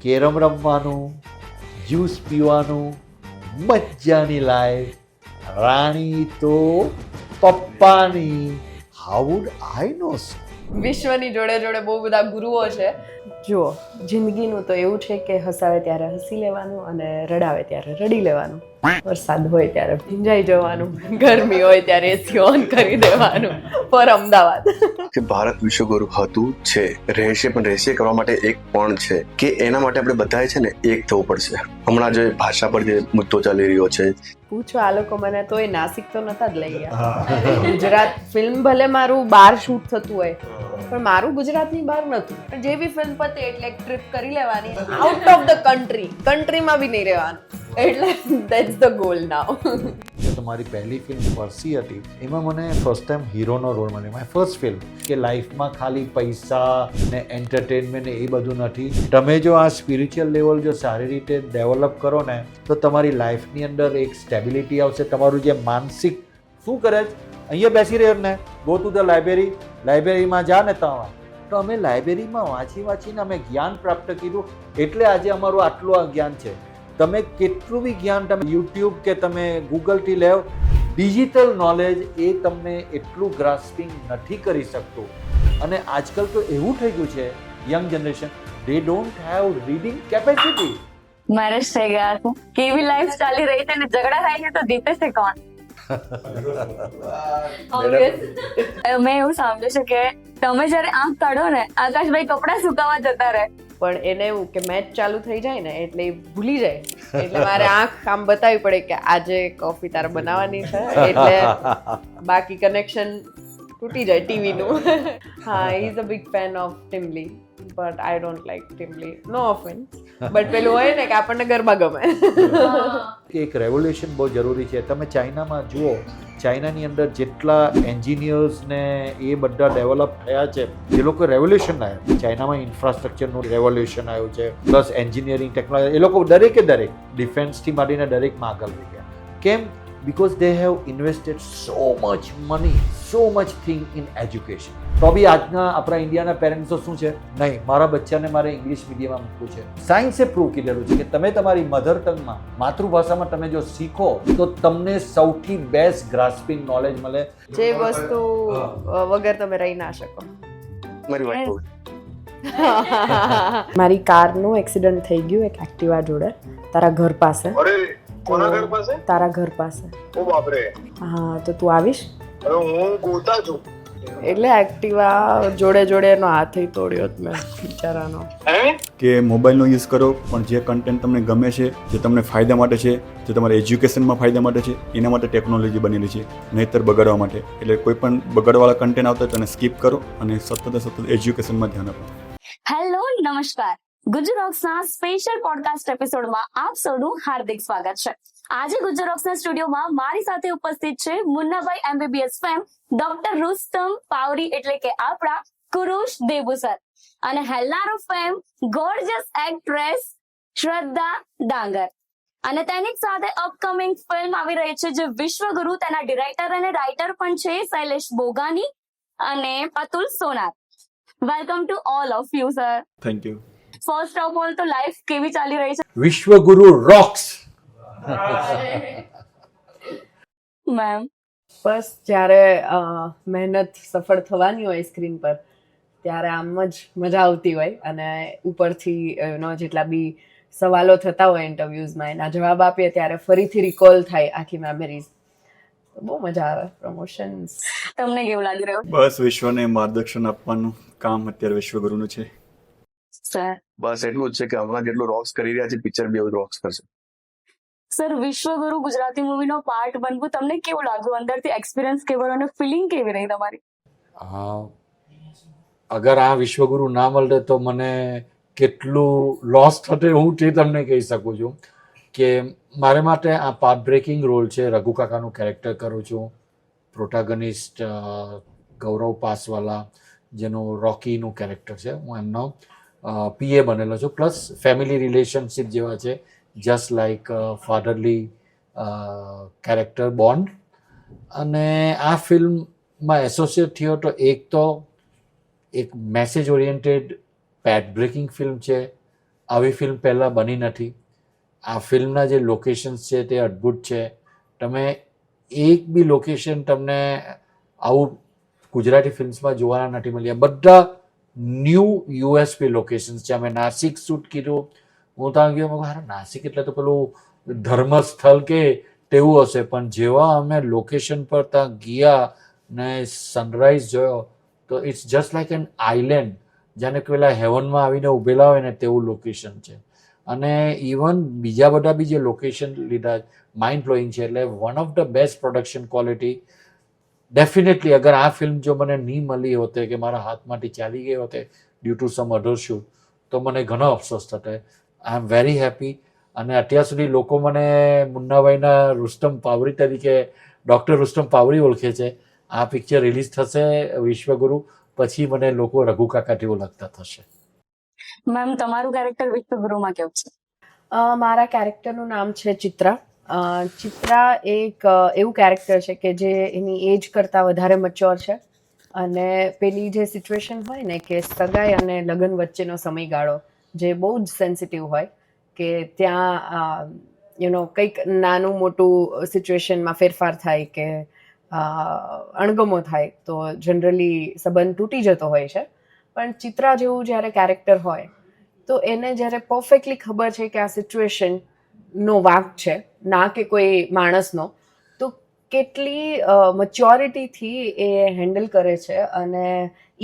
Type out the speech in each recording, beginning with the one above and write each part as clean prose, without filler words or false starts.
Carrom રમવાનું, juice પીવાનું, મજાની લાઈફ. રાણી તો પપ્પાની. હાઉ વુડ આઈ નો સો? વિશ્વની જોડે જોડે બહુ બધા ગુરુઓ છે. જુઓ, જિંદગીનું તો એવું છે કે હસાવે ત્યારે હસી લેવાનું અને રડાવે ત્યારે રડી લેવાનું. વરસાદ હોય ત્યારે ભીંજાઈ જવાનું, ગરમી હોય ત્યારે એસી ઓન કરી દેવાનું. પર અમદાવાદ કે ભારત વિશ્વગુરુ હતું, છે, રહેશે, પણ રહેશે કરવા માટે એક પણ છે કે એના માટે આપણે બધાએ છે ને એક થવું પડશે. હમણાં જે ભાષા પર જે મુદ્દો ચાલી રહ્યો છે, પૂછો આ લોકો મને તોય નાસિક તો નતા જ લઈ ગયા. ગુજરાત ફિલ્મ ભલે મારું બહાર શૂટ થતું હોય પણ મારું ગુજરાતની બહાર નતું. પણ જેવી ફિલ્મ પતે એટલે એક ટ્રીપ કરી લેવાની આઉટ ઓફ ધ કન્ટ્રીમાં બી નહીં રહેવાનું. એટલે ધેટ્સ ધ ગોલ નાઉ. જે તમારી પહેલી ફિલ્મ પરસી હતી એમાં મને ફર્સ્ટ ટાઈમ હીરોનો રોલ મળ્યો. મારી ફર્સ્ટ ફિલ્મ કે લાઈફમાં ખાલી પૈસા ને એન્ટરટેનમેન્ટ એ બધું નથી. તમે જો આ સ્પિરિચ્યુઅલ લેવલ જો સારી રીતે ડેવલપ કરો ને તો તમારી લાઈફની અંદર એક સ્ટેબિલિટી આવશે. તમારું જે માનસિક શું કરે છે, અહીંયા બેસી રહ્યો ને, ગો ટુ ધ લાઇબ્રેરીમાં જા ને તમારે તો અમે લાઇબ્રેરીમાં વાંચીને અમે જ્ઞાન પ્રાપ્ત કર્યું. એટલે આજે અમારું આટલું આ જ્ઞાન છે. તમે કેટલું બી જ્ઞાન તમે યુટ્યુબ કે તમે ગૂગલથી લેવ, ડિજિટલ નોલેજ એ તમને એટલું ગ્રાસ્પિંગ નથી કરી શકતું. અને આજકાલ તો એવું થઈ ગયું છે, young generation they don't have reading capacity. Marriage થઈ ગયા છે, કેવી લાઈફ ચાલી રહી છે, અને ઝઘડા થાય છે તો જીતે છે કોણ? મેં એવું સાંભળ્યું છે કે તમે જયારે આંખ કાઢો ને, આકાશભાઈ કપડા સુકાવા જતા રહે. પણ એને એવું કે મેચ ચાલુ થઈ જાય ને એટલે એ ભૂલી જાય. એટલે મારે આંખ આમ બતાવવી પડે કે આજે કોફી તારે બનાવવાની છે, એટલે બાકી કનેક્શન તૂટી જાય ટીવીનું. હા, he is a big fan of Timli, but I don't like Timli. No offence, but પેલું હોય ને કે આપણને ગરબા ગમે. એક રેવોલ્યુશન બહુ જરૂરી છે. તમે ચાઇનામાં જુઓ, ચાઇનાની અંદર જેટલા એન્જિનિયર્સ ને એ બધા ડેવલપ થયા છે, એ લોકો રેવોલ્યુશન લાવ્યા. ચાઇનામાં ઇન્ફ્રાસ્ટ્રક્ચરનું રેવોલ્યુશન આવ્યું છે, પ્લસ એન્જિનિયરિંગ ટેકનોલોજી. એ લોકો દરેકે દરેક ડિફેન્સથી માંડીને દરેકમાં આગળ વધી ગયા. કેમ? because they have invested so much money, so much thing in education. તો બી આજના આપણા ઇન્ડિયાના પેરેન્ટ્સો શું છે, નહીં મારા બચ્ચાને મારે ઇંગ્લિશ મીડિયમમાં મૂકવું છે. સાયન્સે પ્રૂવ કરેલું છે કે તમે તમારી મધર ટંગમાં, માતૃભાષામાં તમે જો શીખો તો તમને સૌથી બેસ્ટ ગ્રાસ્પિંગ નોલેજ મળે. જે વસ્તુ વગર તમે રહી ના શકો. મારી વાઈફ મારી કારનું એક્સિડન્ટ થઈ ગયું એક એક્ટિવા જોડે, તારા ઘર પાસે. કોના ઘર પાસે? તારા ઘર પાસે. ઓ બાપરે. હા, તો તું આવીશ? હવે હું ગોતા છું. એટલે એક્ટિવા જોડે જોડે એનો હાથ તોડ્યો જ મેં બિચારાનો. કે મોબાઈલનો યુઝ કરો, પણ જે કન્ટેન્ટ તમને ગમે છે, જે તમને ફાયદા માટે છે, જે તમારા એજ્યુકેશનમાં ફાયદા માટે છે, એના માટે ટેકનોલોજી બનેલી છે, નહીંતર બગાડવા માટે. એટલે કોઈ પણ બગાડવાળા કન્ટેન્ટ આવતા હોય તો એને સ્કીપ કરો અને સતત એજ્યુકેશનમાં ધ્યાન આપો. હેલો, નમસ્કાર. ગુજરાતના સ્પેશિયલ પોડકાસ્ટ એપિસોડમાં આપ સૌનું હાર્દિક સ્વાગત છે. આજે ગુજરાતના સ્ટુડિયોમાં મારી સાથે ઉપસ્થિત છે Munnabhai MBBS fame doctor Rustam Pavri, એટલે કે આપણા કુરુશ દેબુ સર, અને હેલ્લારો ફેમ ગોર્જિયસ એક્ટ્રેસ શ્રદ્ધા ડાંગર. અને તેની સાથે અપકમિંગ ફિલ્મ આવી રહી છે જે વિશ્વગુરુ, તેના ડિરેક્ટર અને રાઇટર પણ છે શૈલેષ બોગાની અને Atul Sonar. Welcome to all of you sir. Thank you. First of all તો લાઈફ કેવી ચાલી રહી છે? વિશ્વગુરુ રોક્સ. મેમ, બસ જ્યારે મહેનત સફળ થવાની હોય સ્ક્રીન પર ત્યારે આમ જ મજા આવતી હોય, અને ઉપરથી જેટલા બી સવાલો થતા હોય ઇન્ટરવ્યૂઝમાં એના જવાબ આપીએ ત્યારે ફરીથી રિકોલ થાય આખી મેમરીઝ. બહુ મજા આવે. પ્રમોશન્સ તમને કેવું લાગી રહ્યું? બસ વિશ્વને માર્ગદર્શન આપવાનું કામ અત્યારે વિશ્વગુરુનું છે. સર બસ એટલું જ છે કે હમણાં જેટલું રોક્સ કરી રહ્યા છે, પિક્ચર બી એવું રોક્સ કરશે. સર, વિશ્વગુરુ ગુજરાતી મૂવીનો પાર્ટ બનવું તમને કેવું લાગ્યું? અંદરથી એક્સપિરિયન્સ કેવો અને ફિલિંગ કેવી રહી તમારી? અગર આ વિશ્વગુરુ ના મળે તો મને કેટલું લોસ થશે હું તે તમને કહી શકું છું. કે મારે માટે આ પાર્ટ બ્રેકિંગ રોલ છે. રઘુ કાકાનું કેરેક્ટર કરું છું, પ્રોટાગનિસ્ટ ગૌરવ પાસવાલા, જેનું રોકીનું કેરેક્ટર છે. હું એમનો PA બનેલો છું. પ્લસ ફેમિલી રિલેશનશિપ જેવા છે, જસ્ટ લાઈક ફાધરલી કેરેક્ટર બોન્ડ. અને આ ફિલ્મમાં એસોસિએટ થયો તો એક મેસેજ ઓરિએન્ટેડ પેટ બ્રેકિંગ ફિલ્મ છે, આવી ફિલ્મ પહેલાં બની નથી. આ ફિલ્મના જે લોકેશન્સ છે તે અદ્ભુત છે. તમે એક બી લોકેશન તમને આવું ગુજરાતી ફિલ્મ્સમાં જોવાના નથી મળ્યા. બધા ન્યૂ યુએસપી લોકેશન્સ છે. અમે નાસિક શૂટ કીધું. હું ત્યાં ગયો, મેં કહ્યું નાસિક એટલે તો પેલું ધર્મસ્થળ કે તેવું હશે, પણ જેવા અમે લોકેશન પર ત્યાં ગયા ને સનરાઈઝ જોયો તો it's just like an island, જાણે કે પેલા હેવનમાં આવીને ઊભેલા હોય ને તેવું લોકેશન છે. અને ઇવન બીજા બધા બી જે લોકેશન લીધા માઇન્ડ બ્લોઈંગ છે. એટલે one of the best production quality. Definitely અગર આ ફિલ્મ જો મને નહીં મળી હોતે કે મારા હાથમાંથી ચાલી ગઈ હોતે due to some other shoot, તો મને ઘણો અફસોસ થતો. I am very happy. અને અત્યાર સુધી લોકો મને મુન્નાભાઈના રુસ્તમ પાવરી તરીકે ડૉક્ટર રુસ્તમ પાવરી ઓળખે છે. આ પિક્ચર રિલીઝ થશે વિશ્વગુરુ પછી મને લોકો રઘુ કાકાથી ઓળખતા થશે. મેમ તમારું કેરેક્ટર વિશ્વગુરુમાં કેવું છે? મારા કેરેક્ટરનું નામ છે ચિત્રા. ચિત્રા એક એવું કેરેક્ટર છે કે જે એની એજ કરતાં વધારે મચ્યોર છે. અને પેલી જે સિચ્યુએશન હોય ને કે સગાઈ અને લગ્ન વચ્ચેનો સમયગાળો જે બહુ જ સેન્સિટિવ હોય, કે ત્યાં કંઈક નાનું મોટું સિચ્યુએશનમાં ફેરફાર થાય કે અણગમો થાય તો જનરલી સંબંધ તૂટી જતો હોય છે. પણ ચિત્રા જેવું જ્યારે કેરેક્ટર હોય તો એને જ્યારે પરફેક્ટલી ખબર છે કે આ સિચ્યુએશનનો વાંક છે, ના કે કોઈ માણસનો, તો કેટલી મચ્યોરિટીથી એ હેન્ડલ કરે છે. અને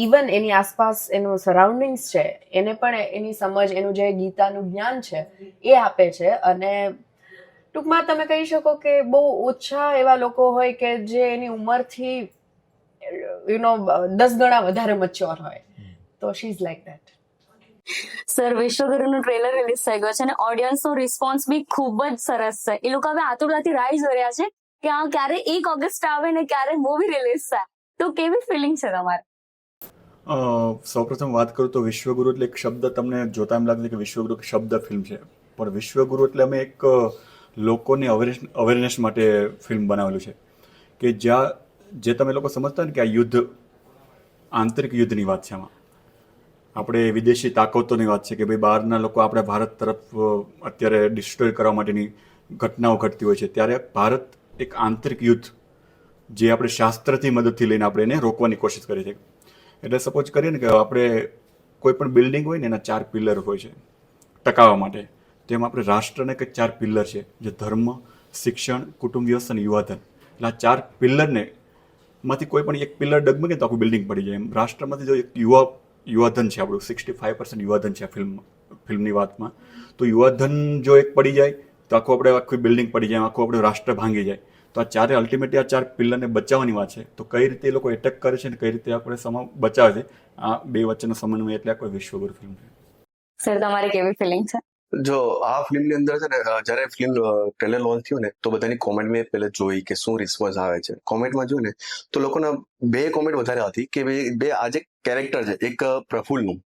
ઇવન એની આસપાસ એનું સરાઉન્ડિંગ્સ છે એને પણ એની સમજ, એનું જે ગીતાનું જ્ઞાન છે એ આપે છે. અને ટૂંકમાં તમે કહી શકો કે બહુ ઓછા એવા લોકો હોય કે જે એની ઉંમરથી 10 ગણા વધારે મચ્યોર હોય. તો she is like that. Sir, વિશ્વગુરુનું ટ્રેલર રિલીઝ થઈ ગયો છે અને ઓડિયન્સનો રિસ્પોન્સ બી ખૂબ જ સરસ છે. એ લોકો હવે આતુરતાથી રાહ જોઈ રહ્યા છે કે આ ક્યારે 1 ઓગસ્ટ આવે ને ક્યારે મૂવી રિલીઝ થાય. તો કેવી ફિલિંગ છે તમારે? સૌપ્રથમ વાત કરું તો વિશ્વગુરુ એટલે એક શબ્દ તમને જોતા એમ લાગે કે વિશ્વગુરુ શબ્દ ફિલ્મ છે, પણ વિશ્વગુરુ એટલે અમે એક લોકોની અવેરનેસ માટે ફિલ્મ બનાવેલું છે કે જ્યાં જે તમે લોકો સમજતા ને કે આ યુદ્ધ આંતરિક યુદ્ધની વાત છે. આમાં આપણે વિદેશી તાકાતોની વાત છે કે ભાઈ બહારના લોકો આપણે ભારત તરફ અત્યારે ડિસ્ટ્રોય કરવા માટેની ઘટનાઓ ઘટતી હોય છે. ત્યારે ભારત એક આંતરિક યુદ્ધ જે આપણે શાસ્ત્રથી મદદથી લઈને આપણે એને રોકવાની કોશિશ કરીએ છીએ. એટલે સપોઝ કરીએ ને કે આપણે કોઈ પણ બિલ્ડિંગ હોય ને એના 4 પિલ્લર હોય છે ટકાવવા માટે. તેમ આપણે રાષ્ટ્રને કંઈક 4 પિલ્લર છે, જે ધર્મ, શિક્ષણ, કુટુંબ વ્યવસ્થા અને યુવાધન. એટલે આ 4 પિલ્લરને માંથી કોઈ પણ એક પિલ્લર ડગમગે તો આખું બિલ્ડિંગ પડી જાય. એમ રાષ્ટ્રમાંથી જો એક યુવાધન છે આપણું 65% યુવાધન છે આ ફિલ્મની વાતમાં. તો યુવાધન જો એક પડી જાય તો આખી બિલ્ડિંગ પડી જાય, આખું આપણું રાષ્ટ્ર ભાંગી જાય. તો આ ચારે અલ્ટિમેટલી આ 4 પિલ્લરને બચાવવાની વાત છે. તો કઈ રીતે એ લોકો એટેક કરે છે અને કઈ રીતે આપણે બચાવે છે, આ બે વચ્ચેનો સમન્વય એટલે આ કોઈ વિશ્વગુરુ ફિલ્મ છે. સર, તમારી કેવી ફિલિંગ છે? જો આ ફિલ્મની અંદર છે ને, જ્યારે ફિલ્મ ટ્રેલર લોન્ચ થયું ને તો બધાની કોમેન્ટ મેં પહેલા જોઈ કે શું રિસ્પોન્સ આવે છે. કોમેન્ટમાં જોયું ને તો લોકોના 2 કોમેન્ટ વધારે હતી કે ભાઈ આ જે કેરેક્ટર છે એક પ્રફુલ્લનું,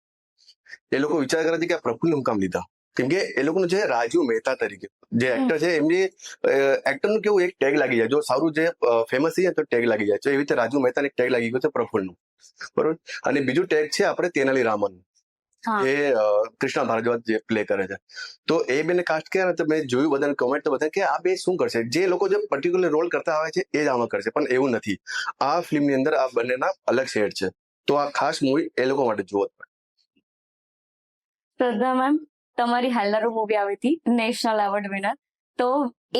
એ લોકો વિચાર કરે છે કે આ પ્રફુલ્લનું કામ લીધા, કેમ કે એ લોકોનું જે રાજીવ મહેતા તરીકે જે એક્ટર છે એમની એક્ટરનું કેવું એક ટેગ લાગી જાય. જો સારું જે ફેમસ થઈ જાય તો ટેગ લાગી જાય. તો એવી રીતે રાજીવ મહેતાને એક ટેગ લાગી ગયો છે પ્રફુલ્લનું, બરોબર. અને બીજું ટેગ છે આપણે તેનાલી રામન, એ કૃષ્ણા ભારદ્વાજ જે પ્લે કરે છે. તો એ બેને કાસ્ટ કર્યા ને તો મેં જોયું બધાને કોમેન્ટ તો બધા કે આ બે શું કરશે, જે લોકો જે પર્ટિક્યુલર રોલ કરતા આવે છે એ જ આમાં કરશે, પણ એવું નથી. આ ફિલ્મની અંદર આ બંનેના અલગ શેડ છે. તો આ ખાસ મૂવી એ લોકો માટે જોવો. શ્રદ્ધા મેમ, તમારી હેલ્લારો મૂવી આવી હતી, નેશનલ એવોર્ડ વિનર. તો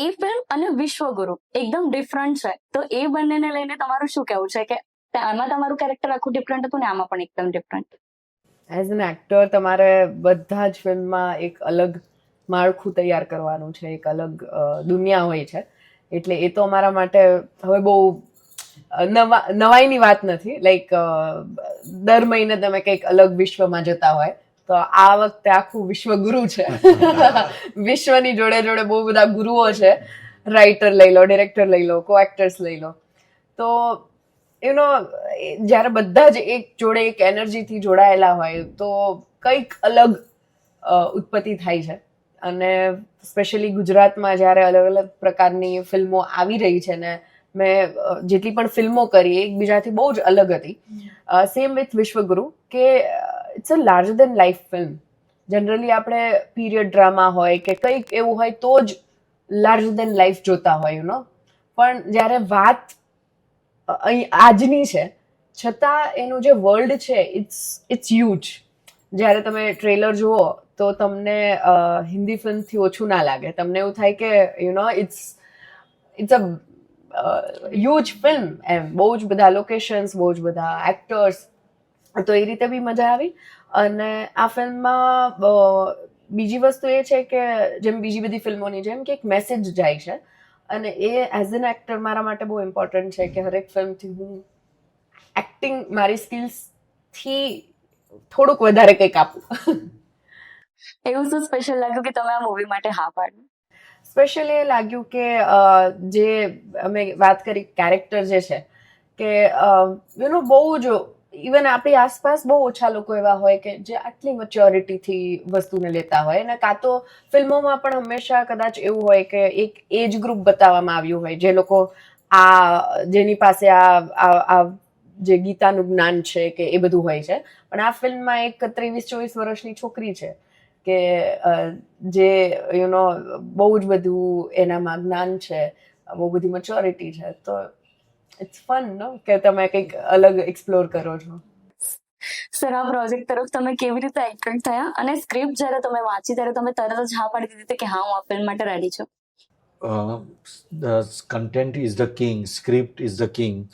એ ફિલ્મ અને વિશ્વગુરુ એકદમ ડિફરન્ટ છે. તો એ બંનેને લઈને તમારું શું કહેવું છે કે આમાં તમારું કેરેક્ટર આખું ડિફરન્ટ હતું ને આમાં પણ એકદમ ડિફરન્ટ? એઝ એન એક્ટર તમારે બધા જ ફિલ્મમાં એક અલગ માળખું તૈયાર કરવાનું છે, એક અલગ દુનિયા હોય છે. એટલે એ તો અમારા માટે હવે બહુ નવાઈની વાત નથી. લાઈક દર મહિને તમે કંઈક અલગ વિશ્વમાં જતા હોય, તો આ વખતે આખું વિશ્વગુરુ છે. વિશ્વની જોડે જોડે બહુ બધા ગુરુઓ છે. રાઇટર લઈ લો, ડિરેક્ટર લઈ લો, કો એક્ટર્સ લઈ લો. તો જ્યારે બધા જ એક જોડે એક એનર્જીથી જોડાયેલા હોય તો કંઈક અલગ ઉત્પત્તિ થાય છે. અને સ્પેશિયલી ગુજરાતમાં જ્યારે અલગ અલગ પ્રકારની ફિલ્મો આવી રહી છે ને, મેં જેટલી પણ ફિલ્મો કરી એકબીજાથી બહુ જ અલગ હતી. સેમ વિથ વિશ્વગુરુ કે it's a larger than life film. Generally આપણે પીરિયડ ડ્રામા હોય કે કંઈક એવું હોય તો જ લાર્જર દેન લાઈફ જોતા હોય પણ જ્યારે વાત અહીં આજની છે છતાં એનું જે વર્લ્ડ છે ઇટ્સ હ્યુજ. જ્યારે તમે ટ્રેલર જુઓ તો તમને હિન્દી ફિલ્મથી ઓછું ના લાગે, તમને એવું થાય કે ઇટ્સ અ હ્યુજ ફિલ્મ એમ. બહુ જ બધા લોકેશન્સ, બહુ જ બધા એક્ટર્સ, તો એ રીતે બી મજા આવી. અને આ ફિલ્મમાં બીજી વસ્તુ એ છે કે જેમ બીજી બધી ફિલ્મોની જેમ કે એક મેસેજ જાય છે અને એ એઝ એન એક્ટર મારા માટે બહુ ઇમ્પોર્ટન્ટ છે કે હરેક ફિલ્મથી હું એક્ટિંગ મારી સ્કિલ્સથી થોડુંક વધારે કંઈક આપું. એવું શું સ્પેશિયલ લાગ્યું કે તમે આ મૂવી માટે હા પાડી? સ્પેશિયલ એ લાગ્યું કે જે અમે વાત કરી કેરેક્ટર જે છે કે બહુ જ ઇવન આપણી આસપાસ બહુ ઓછા લોકો એવા હોય કે જે આટલી મેચ્યોરિટીથી વસ્તુને લેતા હોય. અને કાં તો ફિલ્મોમાં પણ હંમેશા કદાચ એવું હોય કે એક એજ ગ્રુપ બતાવવામાં આવ્યું હોય જે લોકો જેની પાસે આ જે ગીતાનું જ્ઞાન છે કે એ બધું હોય છે. પણ આ ફિલ્મમાં એક 23-24 વર્ષની છોકરી છે કે જે બહુ જ બધું એનામાં જ્ઞાન છે, બહુ બધી મેચ્યોરિટી છે. તો ઇટ્સ ફન કે તમે કંઈક અલગ એક્સપ્લોર કરો છો. સર, આ પ્રોજેક્ટ તરફ તમે કેવી રીતે એટ્રેક્ટ થયા અને સ્ક્રિપ્ટ જ્યારે તમે વાંચી ત્યારે તમે તરત જ હા પાડી દીધી કે હા હું આ ફિલ્મ માટે રેડી છું? Content is the king, script is the king.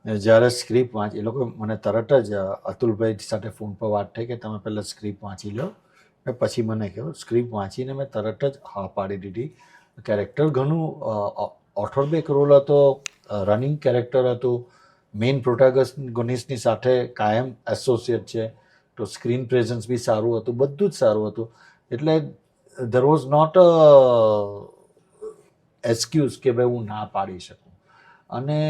જ્યારે સ્ક્રિપ્ટ વાંચી એ લોકો મને તરત જ અતુલભાઈ સાથે ફોન પર વાત થઈ કે તમે પહેલાં સ્ક્રિપ્ટ વાંચી લો, પછી મને કહો. સ્ક્રિપ્ટ વાંચીને મેં તરત જ હા પાડી દીધી. કેરેક્ટર ઘણું ઓથોરબેક રોલ હતો, રનિંગ કેરેક્ટર હતું, મેઇન પ્રોટાગનિસ્ટની સાથે કાયમ એસોસિએટ છે, તો સ્ક્રીન પ્રેઝન્સ બી સારું હતું, બધું જ સારું હતું. એટલે there was not a excuse કે ભાઈ હું ના પાડી શકું. અને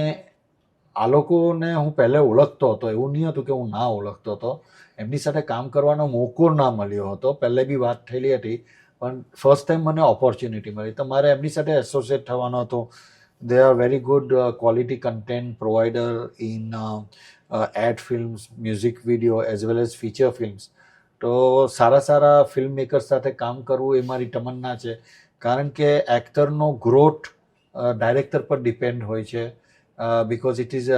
આ લોકોને હું પહેલે ઓળખતો હતો, એવું નહીં હતું કે હું ના ઓળખતો હતો. એમની સાથે કામ કરવાનો મોકો ના મળ્યો હતો, પહેલે બી વાત થયેલી હતી, પણ ફર્સ્ટ ટાઈમ મને ઓપોર્ચ્યુનિટી મળી તો મારે એમની સાથે એસોસિએટ થવાનો હતો. દે are very good quality content provider in add films, music video as well as feature films. તો સારા ફિલ્મ મેકર્સ સાથે કામ કરવું એ મારી તમન્ના છે, કારણ કે એક્ટરનો ગ્રોથ ડાયરેક્ટર પર ડિપેન્ડ હોય છે. Because it is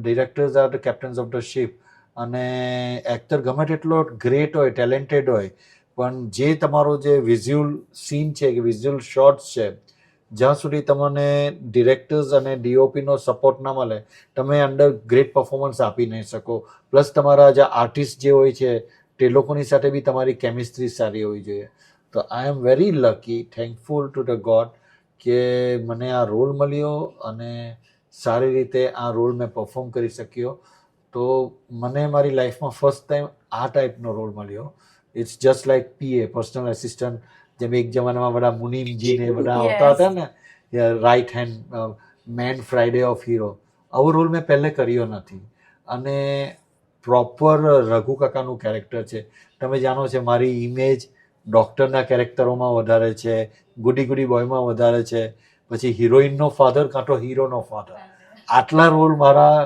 directors are the captain's of the ship. અને એક્ટર ગમે તેટલો ગ્રેટ હોય, ટેલેન્ટેડ હોય, પણ જે તમારો જે વિઝ્યુઅલ સીન છે કે વિઝ્યુઅલ શોટ્સ છે, જ્યાં સુધી તમને ડિરેક્ટર્સ અને ડીઓપીનો સપોર્ટ ના મળે તમે અંડર ગ્રેટ પરફોર્મન્સ આપી નહીં શકો. પ્લસ તમારા જે આર્ટિસ્ટ જે હોય છે તે લોકોની સાથે બી તમારી કેમિસ્ટ્રી સારી હોવી જોઈએ. તો I am very lucky, thankful to the God કે મને આ રોલ મળ્યો અને સારી રીતે આ રોલ મેં પરફોર્મ કરી શક્યો. તો મને મારી લાઈફમાં ફર્સ્ટ ટાઈમ આ ટાઈપનો રોલ મળ્યો. It's just like PA, personal assistant, જેમ એક જમાનામાં બધા મુનિમજી ને બધા આવતા હતા ને, right hand man Friday of hero, આવો રોલ મેં પહેલે કર્યો નથી. અને પ્રોપર રઘુ કાકાનું કેરેક્ટર છે. તમે જાણો છો મારી ઇમેજ ડૉક્ટરના કેરેક્ટરોમાં વધારે છે, ગુડી ગુડી બોયમાં વધારે છે, પછી હિરોઈનનો ફાધર કાં તો હીરોનો ફાધર, આટલા રોલ મારા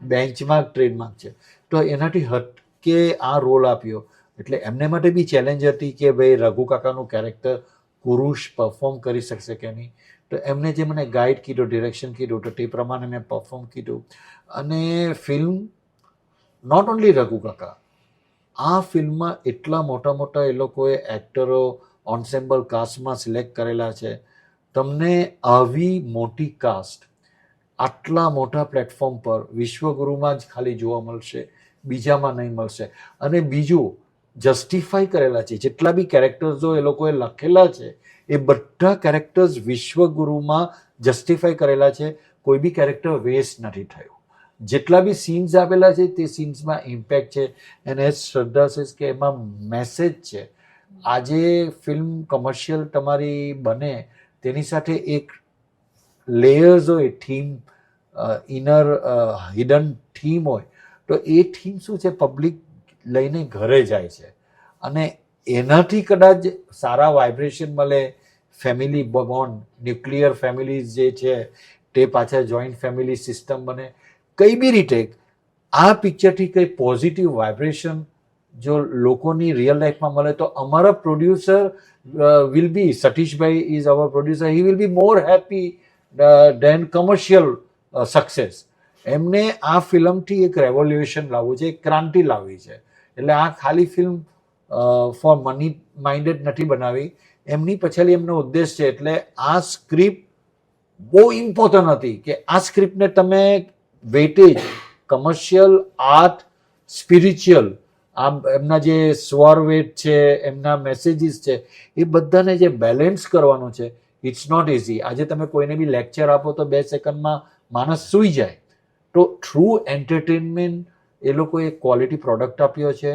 બેન્ચમાર્ક ટ્રેડમાર્ક છે. તો એનાથી હટકે આ રોલ આપ્યો એટલે એમને માટે બી ચેલેન્જ હતી કે ભાઈ રઘુ કાકાનું કેરેક્ટર પુરુષ પરફોર્મ કરી શકશે કે નહીં. તો એમને જે મને ગાઈડ કીધું, ડિરેક્શન કીધું, તો તે પ્રમાણે મેં પરફોર્મ કીધું. અને ફિલ્મ નોટ ઓનલી રઘુ કાકા, આ ફિલ્મમાં એટલા મોટા એ લોકોએ એક્ટરો ઓન્સેમ્બલ કાસ્ટમાં સિલેક્ટ કરેલા છે. તમને આવી મોટી કાસ્ટ આટલા મોટા પ્લેટફોર્મ પર વિશ્વગુરુમાં જ ખાલી જોવા મળશે, બીજામાં નહીં મળશે. અને બીજું જસ્ટિફાઈ કરેલા છે, જેટલા બી કેરેક્ટર્સો એ લોકોએ લખેલા છે એ બધા કેરેક્ટર્સ વિશ્વગુરુમાં જસ્ટિફાઈ કરેલા છે. કોઈ બી કેરેક્ટર વેસ્ટ નથી થયું. જેટલા બી સીન્સ આપેલા છે તે સીન્સમાં ઇમ્પેક્ટ છે. અને એ શ્રદ્ધા છે કે એમાં મેસેજ છે. આજે ફિલ્મ કમર્શિયલ તમારી બને તેની સાથે એક લેયર્સ હોય, થીમ, ઇનર હિડન થીમ હોય, તો એ થીમ શું છે, પબ્લિક લઈને ઘરે જાય છે. અને એનાથી કદાચ સારા વાઇબ્રેશન મળે, ફેમિલી બોન્ડ, ન્યુક્લિયર ફેમિલીઝ જે છે તે પાછા જોઈન્ટ ફેમિલી સિસ્ટમ બને. કઈ બી રીતે આ પિક્ચરથી કંઈ પોઝિટિવ વાઇબ્રેશન જો લોકોની રિયલ લાઈફમાં મળે તો અમારા પ્રોડ્યુસર વિલ બી, સતીશભાઈ is our producer, he will be more happy than commercial success. એમને આ ફિલ્મથી એક રેવોલ્યુશન લાવવું છે, એક ક્રાંતિ લાવવી છે. એટલે આ ખાલી ફિલ્મ ફોર મની માઇન્ડેડ નથી બનાવી, એમની પછાડી એમનો ઉદ્દેશ છે. એટલે આ સ્ક્રિપ્ટ બહુ ઇમ્પોર્ટન્ટ હતી કે આ સ્ક્રિપ્ટને તમે વેટેજ કમર્શિયલ, આર્ટ, સ્પિરિચ્યુઅલ, આ એમના જે સ્વર વેટ છે, એમના મેસેજીસ છે, એ બધાને જે બેલેન્સ કરવાનું છે, ઇટ્સ નોટ ઇઝી. આજે તમે કોઈને બી લેક્ચર આપો તો 2 સેકન્ડમાં માણસ સૂઈ જાય. તો થ્રુ એન્ટરટેનમેન્ટ એ લોકોએ ક્વોલિટી પ્રોડક્ટ આપ્યો છે.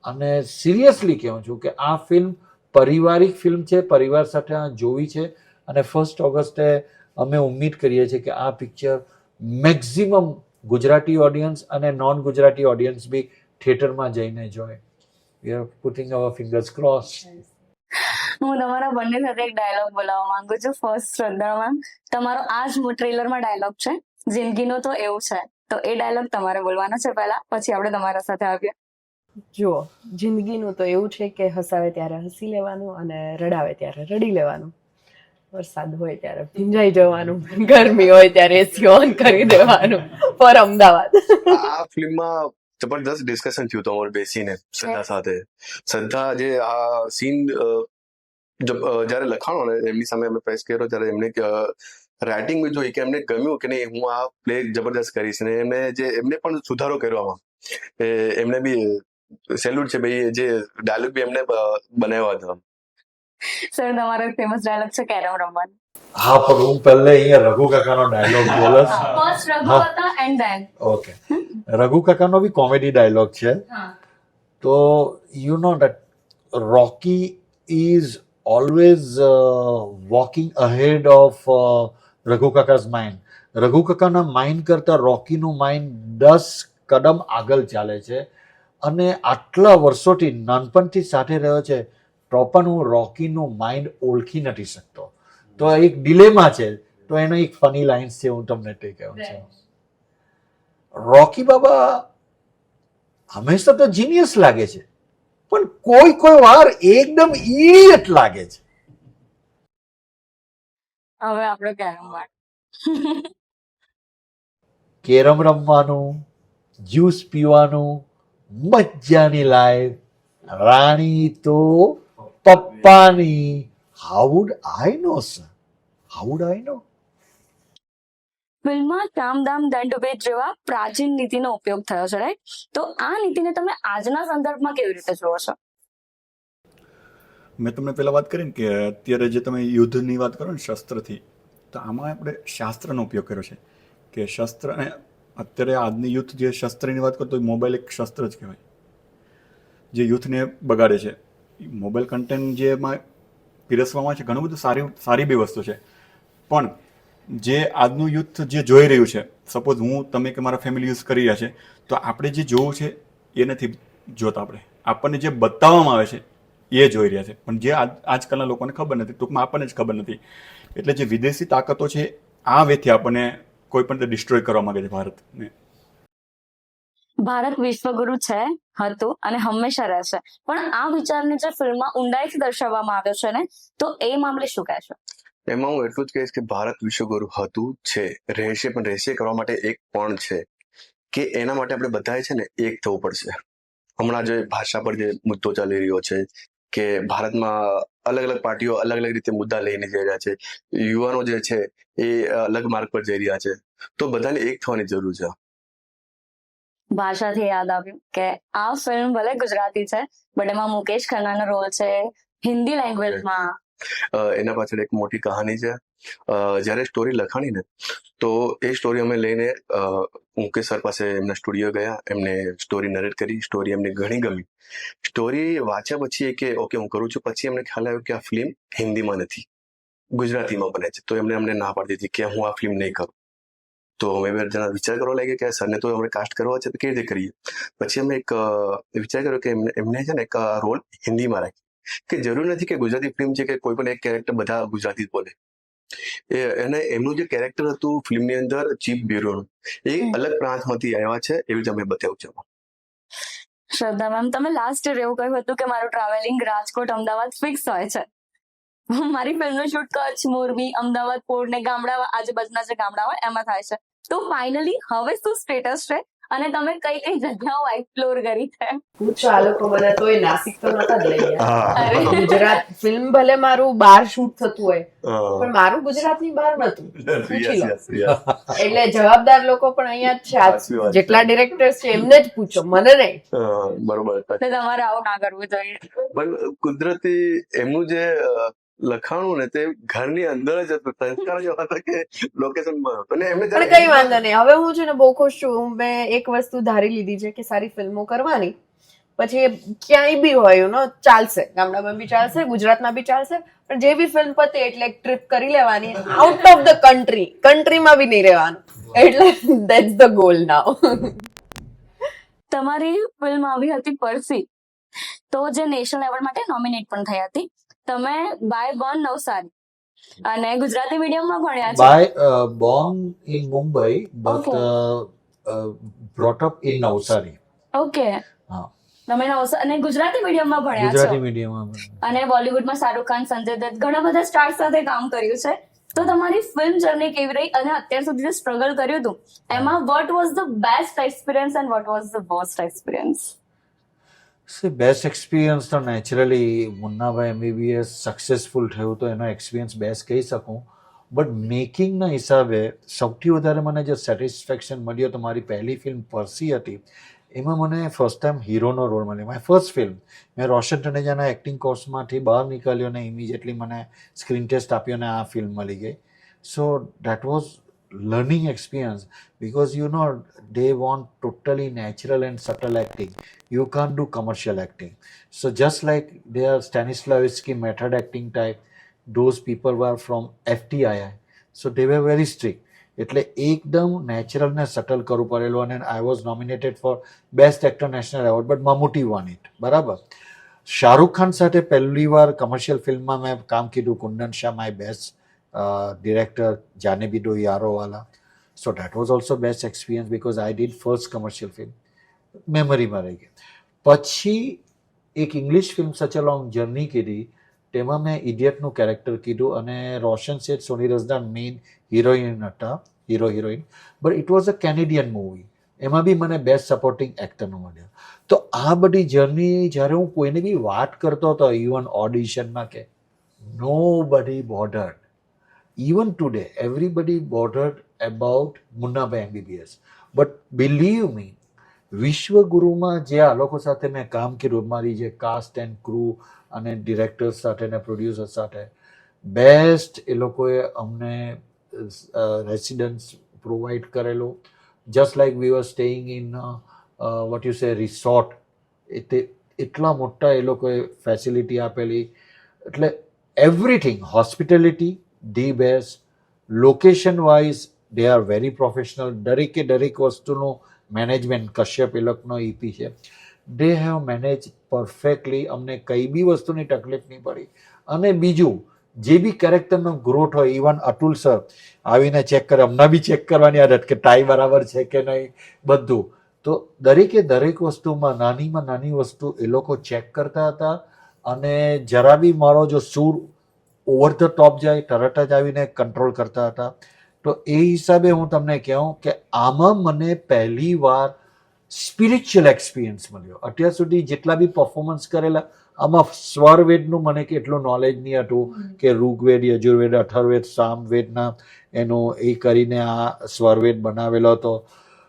અને સિરિયસલી કહું છું કે આ ફિલ્મ પારિવારિક ફિલ્મ છે, પરિવાર સાથે જોવી છે. અને 1 ઓગસ્ટે અમે ઉમ્મીદ કરીએ છીએ કે આ પિક્ચર મેક્સિમમ ગુજરાતી ઓડિયન્સ અને નોન ગુજરાતી ઓડિયન્સ બી થિયેટરમાં જઈને જોય. We are putting our fingers crossed. હું તમારા બંને સાથે એક ડાયલોગ બોલાવવા માંગુ છું. ફર્સ્ટ શ્રદ્ધા મેમ, તમારો આ જ ટ્રેલરમાં ડાયલોગ છે, જિંદગીનો તો એવું છે. તો એ ડાયલોગ તમારે બોલવાનો છે પહેલા, પછી આપણે તમારા સાથે આવીએ. જુઓ, જિંદગીનું તો એવું છે કે હસાવે ત્યારે હસી લેવાનું અને રડાવે ત્યારે રડી લેવાનું. વરસાદ હોય ત્યારે ભીંજાઈ જવાનું, ગરમી હોય ત્યારે એસી ઓન કરી દેવાનું. પર અમદાવાદ. આ ફિલ્મમાં જબરદસ્ત ડિસ્કશન થયું હતું અમારે બેસીને શ્રદ્ધા સાથે. શ્રદ્ધા જે આ સીન જ્યારે લખાણો ને એમની સામે અમે પ્રેસ કર્યો ત્યારે એમને રાઇટિંગ જોઈ કે એમને ગમ્યું કે નહીં, હું આ પ્લે જબરદસ્ત કરીશ. ને એમને પણ સુધારો કર્યો આમાં. એમને બી સેલ્યુટ છે ભાઈ, જે ડાયલોગ બી એમને બનાવ્યા હતા. સર, તમારો ફેમસ ડાયલોગ છે કેરમ રમવાનું. હા, પણ હું પહેલે અહીંયા રઘુ કાકાનો ડાયલોગ બોલસ. ફર્સ્ટ રઘુ હતા એન્ડ ધેન. ઓકે, રઘુ કાકાનો બી કોમેડી ડાયલોગ છે. તો you know that Rocky is always walking ahead of Raghu Kaka's mind. Raghu કાકાના માઇન્ડ કરતાં રોકીનું માઇન્ડ 10 કદમ આગળ ચાલે છે. અને આટલા વર્ષોથી નાનપણથી સાથે રહ્યો છે તો પણ હું રોકીનું માઇન્ડ ઓળખી નથી શકતો. તો એક ડિલેમા છે. તો એનો એક ફની લાઇન્સ છે, હું તમને તે કહું છું. રોકી બાબા હંમેશા તો જીનિયસ લાગે છે, પણ કોઈ વાર એકદમ ઇડિયટ લાગે છે. હવે આપણે કેરમ રમવાનું, જ્યુસ પીવાનું, મજાની લાઈફ, રાણી તો પપ્પાની. How would I know sir? How would I know? ફિલ્મમાં કામ દામ દંડ ભેદ જેવા પ્રાચીન નીતિનો ઉપયોગ થયો છે, રાઈટ? તો આ નીતિને તમે આજના સંદર્ભમાં કેવી રીતે જોવો છો? મેં તમને પહેલાં વાત કરી ને કે અત્યારે જે તમે યુદ્ધની વાત કરો ને શસ્ત્રથી, તો આમાં આપણે શાસ્ત્રનો ઉપયોગ કર્યો છે કે શસ્ત્ર. અને અત્યારે આજની યુથ જે શસ્ત્રની વાત કરતો મોબાઈલ એક શસ્ત્ર જ કહેવાય, જે યુથને બગાડે છે. મોબાઈલ કન્ટેન્ટ જે એમાં પીરસવામાં છે ઘણું બધું સારી બી વસ્તુ છે, પણ જે આજનું યુથ જે જોઈ રહ્યું છે, સપોઝ હું, તમે કે મારા ફેમિલી યુઝ કરી રહ્યા છે, તો આપણે જે જોવું છે એ નથી જોતા. આપણને જે બતાવવામાં આવે છે એ જોઈ રહ્યા છે, પણ જે આજકાલના લોકોને ખબર નથી, ટૂંકમાં આપણને જ ખબર નથી. એટલે જે વિદેશી તાકાતો છે આ વેથી આપણને કોઈ પણ ડિસ્ટ્રોય કરવા માંગે છે ભારતને. ભારત વિશ્વગુરુ છે, હતું અને હંમેશા રહેશે, પણ આ વિચારને જે ફિલ્મમાં ઊંડાઈથી દર્શાવવામાં આવ્યો છે ને, તો એ મામલે શું કહેશો? એમાં હું એટલું જ કહીશ કે ભારત વિશ્વગુરુ હતું, છે, રહેશે, પણ રહેશે કરવા માટે એક પણ છે કે એના માટે આપણે બધાએ છે ને એક થવું પડશે. હમણાં જે ભાષા પર જે મુદ્દો ચાલી રહ્યો છે કે ભારતમાં અલગ અલગ પાર્ટીઓ અલગ અલગ રીતે મુદ્દા લઈને જઈ રહ્યા છે, યુવાનો જે છે એ અલગ માર્ગ પર જઈ રહ્યા છે, તો બધાને એક થવાની જરૂર છે. ભાષાથી યાદ આવ્યું કે આ ફિલ્મ ભલે ગુજરાતી છે, બટ એમાં મુકેશ ખન્નાનો રોલ છે હિન્દી લેંગ્વેજમાં. એના પાછળ એક મોટી કહાની છે. જ્યારે સ્ટોરી લખાણી ને, તો એ સ્ટોરી અમે લઈને મુકેશ સર પાસે એમના સ્ટુડિયો ગયા, એમને સ્ટોરી નરેટ કરી, સ્ટોરી એમને ઘણી ગમી. સ્ટોરી વાંચ્યા પછી કે ઓકે હું કરું છું, પછી એમને ખ્યાલ આવ્યો કે આ ફિલ્મ હિન્દીમાં નથી, ગુજરાતીમાં બને છે. તો એમને અમને ના પાડી દીધી કે હું આ ફિલ્મ નહીં કરું. તો અમે બે જણા વિચાર કરવા લાગ્યા કે સરને તો અમે કાસ્ટ કરવા છે તો કેવી રીતે કરીએ. પછી અમે એક વિચાર કર્યો કે એમને છે ને એક રોલ હિન્દીમાં રાખી, કે જરૂર નથી કે ગુજરાતી ફિલ્મ છે કે કોઈ પણ એક કેરેક્ટર બધા ગુજરાતી જ બોલે. અને એમનું જે કેરેક્ટર હતું ફિલ્મની અંદર ચીફ બ્યુરોનું, એ અલગ પ્રાંતમાંથી આવ્યા છે, એવું જ અમે બતાવ્યું છે. શ્રદ્ધા મેમ, તમે લાસ્ટ યર એવું કહ્યું હતું કે મારું ટ્રાવેલિંગ રાજકોટ અમદાવાદ ફિક્સ હોય છે. મારી ફિલ્મનું શૂટ કચ્છ, મોરબી, અમદાવાદ, પોળ ને ગામડા આજુબાજુના જે ગામડા હોય એમાં થાય છે. તો ફાઇનલી હવે શું સ્ટેટસ છે અને તમે કઈ કઈ જગ્યાઓ એક્સપ્લોર કરી છે? પૂછો આ લોકો બધા તોય નાસિક તો નતા જ લઈ ગયા. હા. ગુજરાત ફિલ્મ ભલે મારું બહાર શૂટ થતું હોય હા. પણ મારું ગુજરાતની બહાર નતું. પૂછી લો. Yes, yes. એટલે જવાબદાર લોકો પણ અહીંયા જ છે. સાચી વાત આ છે. જેટલા ડિરેક્ટર્સ છે એમને જ પૂછો, મને નહીં. બરોબર. તો તમારે આવું ના કરવું જોઈએ. પણ કુદરતી એમનું જે લખાણું ને તે ઘરની અંદર જ હતું, સંસ્કાર જ હતા કે લોકેશનમાં. અને એમને પણ કઈ વાંધો નહીં. હવે હું છે ને બહુ ખુશ છું. મેં એક વસ્તુ ધારી લીધી છે કે સારી ફિલ્મો કરવાની, પછી એ ક્યાંય બી હોય નો ચાલશે, ગામડામાં બી ચાલશે, ગુજરાતમાં બી ચાલશે, પણ જે બી ફિલ્મ પતે એટલે એક ટ્રીપ કરી લેવાની આઉટ ઓફ ધ કન્ટ્રીમાં બી નહીં રહેવાનું. એટલે ધેટ્સ ધ ગોલ નાઉ. તમારી ફિલ્મ આવી હતી પરસી, તો જે નેશનલ એવોર્ડ માટે નોમિનેટ પણ થઈ હતી. તમે બાય બોર્ન નવસારી અને ગુજરાતી મીડિયમમાં ભણ્યા છો. Born in Mumbai, but brought up in Navsari. Okay, હા. તમે અને ગુજરાતી મીડિયમમાં ભણ્યા ગુજરાતી છો મીડિયમમાં. અને બોલિવૂડમાં શાહરુખ ખાન, સંજય દત્ત, ઘણા બધા સ્ટાર્સ સાથે કામ કર્યું છે. તો તમારી ફિલ્મ જર્ની કેવી રહી અને અત્યાર સુધી જે સ્ટ્રગલ કર્યું હતું એમાં what was the best experience and what was the worst experience? Best experience તો નેચરલી મુન્નાભાઈ MBBS સક્સેસફુલ થયું તો એનો એક્સપિરિયન્સ બેસ્ટ કહી શકું. બટ મેકિંગના હિસાબે સૌથી વધારે મને જે સેટિસ્ફેક્શન મળ્યો તો મારી પહેલી ફિલ્મ પરસી હતી. એમાં મને ફર્સ્ટ ટાઈમ હીરોનો રોલ મળ્યો. મારી ફર્સ્ટ ફિલ્મ. મેં રોશન ટનેજાના એક્ટિંગ કોર્સમાંથી બહાર નીકળ્યો ને ઇમિડિયેટલી મને સ્ક્રીન ટેસ્ટ આપ્યો ને આ ફિલ્મ મળી ગઈ. So that was learning experience because they want totally natural and subtle acting. You can't do commercial acting. So just like they are Stanislavski method acting type, those people were from FTII. So they were very strict. એટલે એકદમ natural ને subtle કરવું પડેલું અને I was nominated for best actor national award but Mammootty won it. બરાબર. શાહરુખ ખાન સાથે પહેલી વાર કમર્શિયલ ફિલ્મમાં મેં કામ કીધું. Kundan Shah my best director, Jaane Bhi Do Yaaro Wala. So that was also best experience because I did first commercial film. મેમરીમાં રહી ગઈ. પછી એક ઇંગ્લિશ ફિલ્મ સચ અ લોંગ જર્ની કીધી. તેમાં મેં ઇડિયટનું કેરેક્ટર કીધું અને રોશન શેઠ, સોની રઝદાન મેઇન હિરોઈન હતા, heroine. But it was a Canadian movie. એમાં બી મને બેસ્ટ સપોર્ટિંગ એક્ટરનો મળ્યો. તો આ બધી જર્ની જ્યારે હું કોઈને બી વાત કરતો હતો ઇવન ઓડિશનમાં કે nobody bothered. Even today, everybody bothered about Munnabai MBBS. But believe me, વિશ્વગુરુમાં જે આ લોકો સાથે મેં કામ કર્યું, મારી જે કાસ્ટ એન્ડ ક્રૂ અને ડિરેક્ટર્સ સાથે ને પ્રોડ્યુસર સાથે, બેસ્ટ એ લોકોએ અમને રેસિડન્સ પ્રોવાઈડ કરેલું. Just like we were staying in what you say resort. એટલા મોટા એ લોકોએ ફેસિલિટી આપેલી. એટલે everything, hospitality the best. Location wise they are very professional. દરેક વસ્તુનું મેનેજમેન્ટ કશ્યપ એ લોકોનો EP છે. They have manage perfectly. અમને કઈ બી વસ્તુની તકલીફ નહીં પડી. અને બીજું જે બી કેરેક્ટરનો ગ્રોથ હોય, ઇવન અતુલ સર આવીને ચેક કરે, અમને બી ચેક કરવાની આદત કે ટાઈ બરાબર છે કે નહીં બધું. તો દરેક વસ્તુમાં નાનીમાં નાની વસ્તુ એ લોકો ચેક કરતા હતા. અને જરા બી મારો જો સૂર ઓવર ધ ટોપ જાય તરત જ આવીને કંટ્રોલ કરતા હતા. તો એ હિસાબે હું તમને કહું કે આમાં મને પહેલી વાર સ્પિરિચ્યુઅલ એક્સપિરિયન્સ મળ્યો. અત્યાર સુધી જેટલા બી પરફોર્મન્સ કરેલા આમાં સ્વરવેદનું મને કેટલું નોલેજ નહીં હતું કે ઋગ્વેદ, યજુર્વેદ, અથર્વેદ, સામવેદના એનું એ કરીને આ સ્વરવેદ બનાવેલો હતો.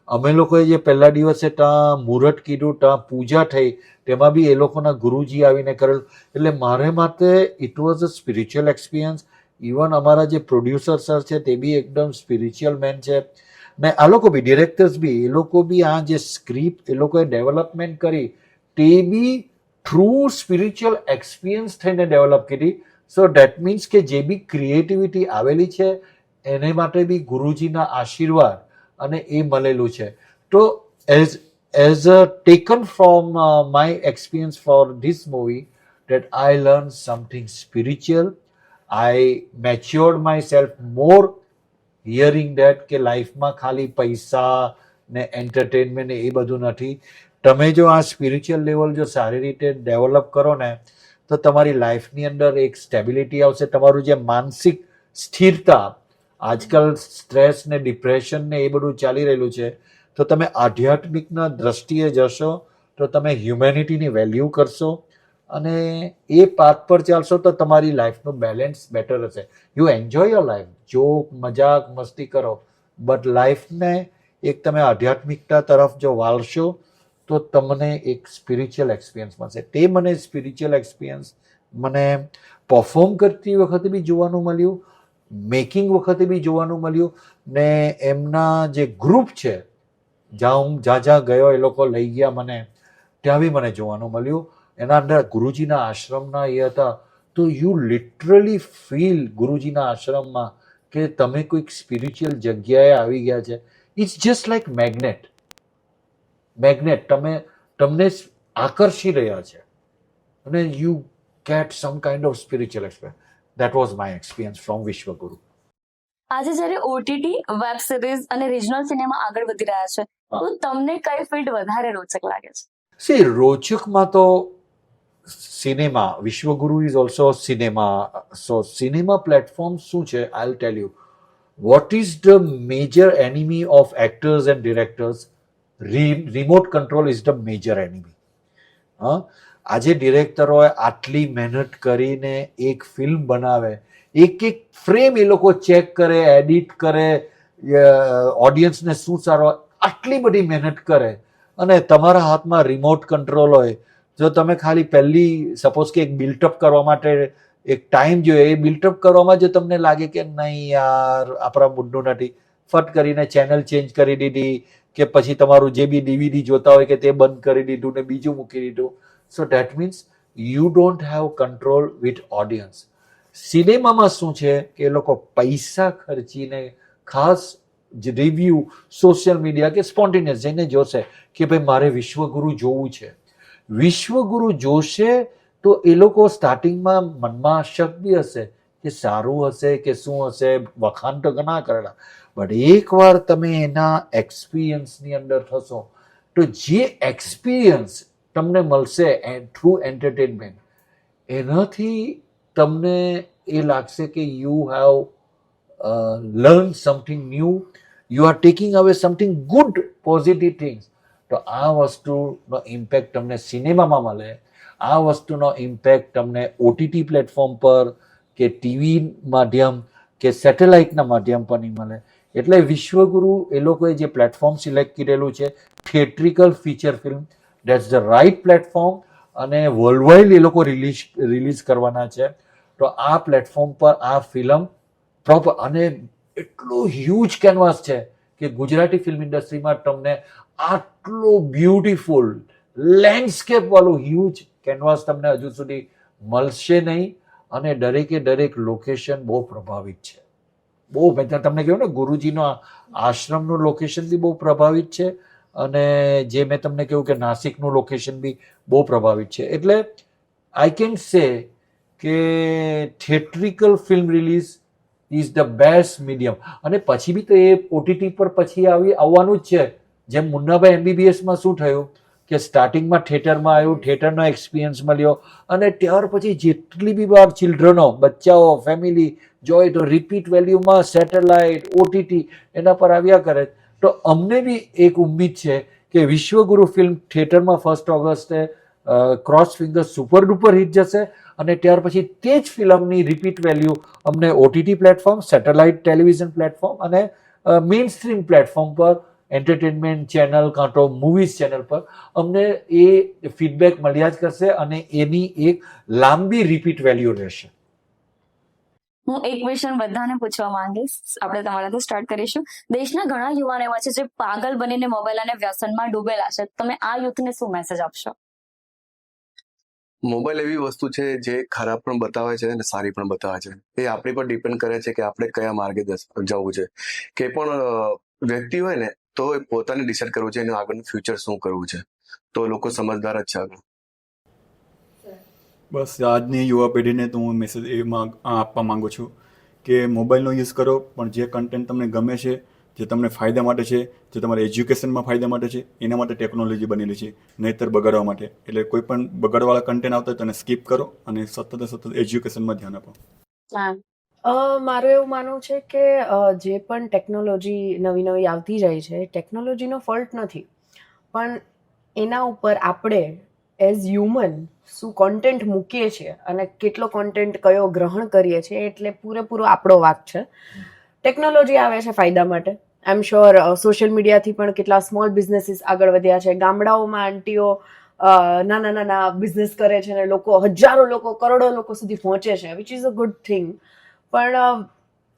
અમે લોકોએ જે પહેલા દિવસે ત્યાં મુહૂર્ત કીધું, ત્યાં પૂજા થઈ, તેમાં બી એ લોકોના ગુરુજી આવીને કરેલું. એટલે મારે માટે it was a spiritual experience. Even અમારા જે પ્રોડ્યુસર સર છે તે બી એકદમ સ્પિરિચ્યુઅલ મેન છે. ને આ લોકો બી ડિરેક્ટર્સ બી એ લોકો બી આ જે સ્ક્રિપ્ટ એ લોકોએ ડેવલપમેન્ટ કરી તે બી થ્રુ સ્પિરિચ્યુઅલ એક્સપિરિયન્સ થઈને ડેવલપ કરી. સો દેટ મીન્સ કે જે બી ક્રિએટિવિટી આવેલી છે એને માટે બી ગુરુજીના આશીર્વાદ અને એ મળેલું છે. તો as taken from my experience for this movie that I learned something spiritual. I matured myself more hearing that કે લાઈફમાં ખાલી પૈસા ને એન્ટરટેનમેન્ટ એ બધું નથી. તમે જો આ સ્પિરિચ્યુઅલ લેવલ જો સારી રીતે ડેવલપ કરો ને તો તમારી લાઈફની અંદર એક સ્ટેબિલિટી આવશે. તમારું જે માનસિક સ્થિરતા, આજકાલ સ્ટ્રેસ ને ડિપ્રેશન ને એ બધું ચાલી રહેલું છે, તો તમે આધ્યાત્મિકના દ્રષ્ટિએ જશો તો તમે હ્યુમેનિટીની વેલ્યુ કરશો અને એ પાથ પર ચાલશો તો તમારી લાઈફનું બેલેન્સ બેટર હશે. You enjoy your life, joke મજાક મસ્તી કરો, બટ લાઈફને એક તમે આધ્યાત્મિકતા તરફ જો વાળશો તો તમને એક સ્પિરિચ્યુઅલ એક્સપિરિયન્સ મળશે. તે મને સ્પિરિચ્યુઅલ એક્સપિરિયન્સ મને પરફોર્મ કરતી વખતે બી જોવાનું મળ્યું, મેકિંગ વખતે બી જોવાનું મળ્યું, ને એમના જે ગ્રુપ છે જ્યાં ગયો એ લોકો લઈ ગયા મને, ત્યાં બી મને જોવાનું મળ્યું. એના અંદર ગુરુજીના આશ્રમના એ હતા, તો યુ લિટરલી ફીલ ગુરુજીના આશ્રમમાં કે તમે કોઈક સ્પિરિચ્યુઅલ જગ્યાએ આવી ગયા છે. It's just like magnet. તમને આકર્ષી રહ્યા છે અને you get some kind of spiritual experience. That was my experience from Vishwaguru. આજે જ્યારે ઓટીટી, વેબ સિરીઝ અને રિજનલ સિનેમા આગળ વધી રહ્યા છે, તો તમને કઈ ફિલ્ડ વધારે રોચક લાગે છે? સી રોચકમાં તો cinema, Vishwaguru is also cinema. So cinema platform શું છે, I will tell you what is the major enemy of actors and directors. Remote control is the major enemy. આજે ડિરેક્ટરોએ આટલી મહેનત કરીને એક ફિલ્મ બનાવે, એક ફ્રેમ એ લોકો ચેક કરે, એડિટ કરે, ઓડિયન્સને શું સારો, આટલી બધી મહેનત કરે અને તમારા હાથમાં રિમોટ કંટ્રોલ હોય. જો તમે ખાલી પહેલી સપોઝ કે એક બિલ્ટઅપ કરવા માટે એક ટાઈમ જોઈએ, એ બિલ્ટઅપ કરવામાં જો તમને લાગે કે નહીં યાર આપણા મૂડનું નથી, ફટ કરીને ચેનલ ચેન્જ કરી દીધી કે પછી તમારું જે બી ડીવીડી જોતા હોય કે તે બંધ કરી દીધું ને બીજું મૂકી દીધું. So that means you don't have control with audience. સિનેમામાં શું છે કે એ લોકો પૈસા ખર્ચીને ખાસ રિવ્યૂ સોશિયલ મીડિયા કે સ્પોન્ટેનિયસ જઈને જોશે કે ભાઈ મારે વિશ્વગુરુ જોવું છે. વિશ્વગુરુ જોશે તો એ લોકો સ્ટાર્ટિંગમાં મનમાં શક બી હશે કે સારું હશે કે શું હશે, વખાણ તો ઘણા કરેલા, બટ એકવાર તમે એના એક્સપિરિયન્સની અંદર થશો તો જે એક્સપિરિયન્સ તમને મળશે થ્રુ એન્ટરટેનમેન્ટ, એનાથી તમને એ લાગશે કે you have learn something new, you are taking અવે સમથિંગ ગુડ પોઝિટિવ થિંગ્સ. તો આ વસ્તુનો ઇમ્પેક્ટ તમને સિનેમામાં મળે, આ વસ્તુનો ઇમ્પેક્ટ તમને ઓટીટી પ્લેટફોર્મ પર કે ટીવી માધ્યમ કે સેટેલાઇટના માધ્યમ પર નહીં મળે. એટલે વિશ્વગુરુ એ લોકોએ જે પ્લેટફોર્મ સિલેક્ટ કરેલું છે, theatrical feature film, that's the right platform અને વર્લ્ડવાઇડ એ લોકો રિલીઝ કરવાના છે. તો આ પ્લેટફોર્મ પર આ ફિલ્મ પ્રોપર અને એટલું હ્યુજ કેનવાસ છે કે ગુજરાતી ફિલ્મ ઇન્ડસ્ટ્રીમાં તમને આટલું બ્યુટીફુલ લેન્ડસ્કેપ વાળું હ્યુજ કેનવાસ તમને હજુ સુધી મળશે નહીં. અને દરેક લોકેશન બહુ પ્રભાવિત છે. બહુ મેં તમને કહ્યું ને, ગુરુજીનો આશ્રમનું લોકેશન બી બહુ પ્રભાવિત છે અને જે મેં તમને કહ્યું કે નાસિકનું લોકેશન બી બહુ પ્રભાવિત છે. એટલે આઈ કેન સે કે theatrical film release is the best medium. અને પછી બી તો એ ઓટીટી પર પછી આવવાનું જ છે. જેમ મુન્નાભાઈ એમબીબીએસમાં શું થયું કે સ્ટાર્ટિંગમાં થિયેટરમાં આવ્યું, થિયેટરનો એક્સપિરિયન્સ મળ્યો અને ત્યાર પછી જેટલી બી વાર ચિલ્ડ્રનો, બચ્ચાઓ, ફેમિલી જોઈ તો રિપીટ વેલ્યુમાં સેટેલાઇટ, ઓટીટી એના પર આવ્યા કરે. તો અમને બી એક ઉમ્મીદ છે કે વિશ્વગુરુ ફિલ્મ થિયેટરમાં 1 ઓગસ્ટે cross finger super duper hit જશે અને ત્યાર પછી તે જ ફિલ્મની રિપીટ વેલ્યુ અમને OTT platform, satellite television platform અને મેઇન સ્ટ્રીમ પ્લેટફોર્મ પર, એન્ટરટેનમેન્ટ ચેનલ કાં તો મૂવીઝ ચેનલ પર અમને એ ફીડબેક મળ્યા જ કરશે અને એની એક લાંબી રિપીટ વેલ્યુ રહેશે. હું એક ક્વેશ્ચન બધાને પૂછવા માંગીશ, આપણે તમારાથી સ્ટાર્ટ કરીશું. દેશના ઘણા યુવાનો એવા છે જે પાગલ બનીને મોબાઈલ અને વ્યસનમાં ડૂબેલા છે. તમે આ યુથને શું મેસેજ આપશો? મોબાઈલ એવી વસ્તુ છે જે ખરાબ પણ બતાવે છે અને સારી પણ બતાવે છે. એ આપણી પર ડિપેન્ડ કરે છે કે આપણે કયા માર્ગે જવું છે. કે પણ વ્યક્તિ હોય ને તો એ પોતાને ડિસાઇડ કરવું છે એનું આગળનું ફ્યુચર શું કરવું છે. તો લોકો સમજદાર જ છે આગળ. બસ આજની યુવા પેઢીને તો હું મેસેજ આપવા માંગુ છું કે મોબાઈલનો યુઝ કરો, પણ જે કન્ટેન્ટ તમને ગમે છે જે તમને ફાયદા માટે છે, જે તમારા એજ્યુકેશનમાં ફાયદા માટે છે, એના માટે ટેકનોલોજી બનેલી છે, નહીંતર બગાડવા માટે. એટલે કોઈ પણ બગાડવાળા કન્ટેન્ટ આવતા હોય તો એને સ્કીપ કરો અને સતત એજ્યુકેશનમાં ધ્યાન આપો. મારું એવું માનવું છે કે જે પણ ટેકનોલોજી નવી નવી આવતી જાય છે ટેકનોલોજીનો ફોલ્ટ નથી, પણ એના ઉપર આપણે એઝ હ્યુમન શું કોન્ટેન્ટ મૂકીએ છીએ અને કેટલો કોન્ટેન્ટ કયો ગ્રહણ કરીએ છીએ એટલે પૂરેપૂરો આપણો વાંક છે. ટેકનોલોજી આવે છે ફાયદા માટે. આઈ એમ શ્યોર સોશિયલ મીડિયાથી પણ કેટલા સ્મોલ બિઝનેસીસ આગળ વધ્યા છે. ગામડાઓમાં આંટીઓ નાના નાના બિઝનેસ કરે છે અને લોકો હજારો લોકો કરોડો લોકો સુધી પહોંચે છે, which is a good thing. પણ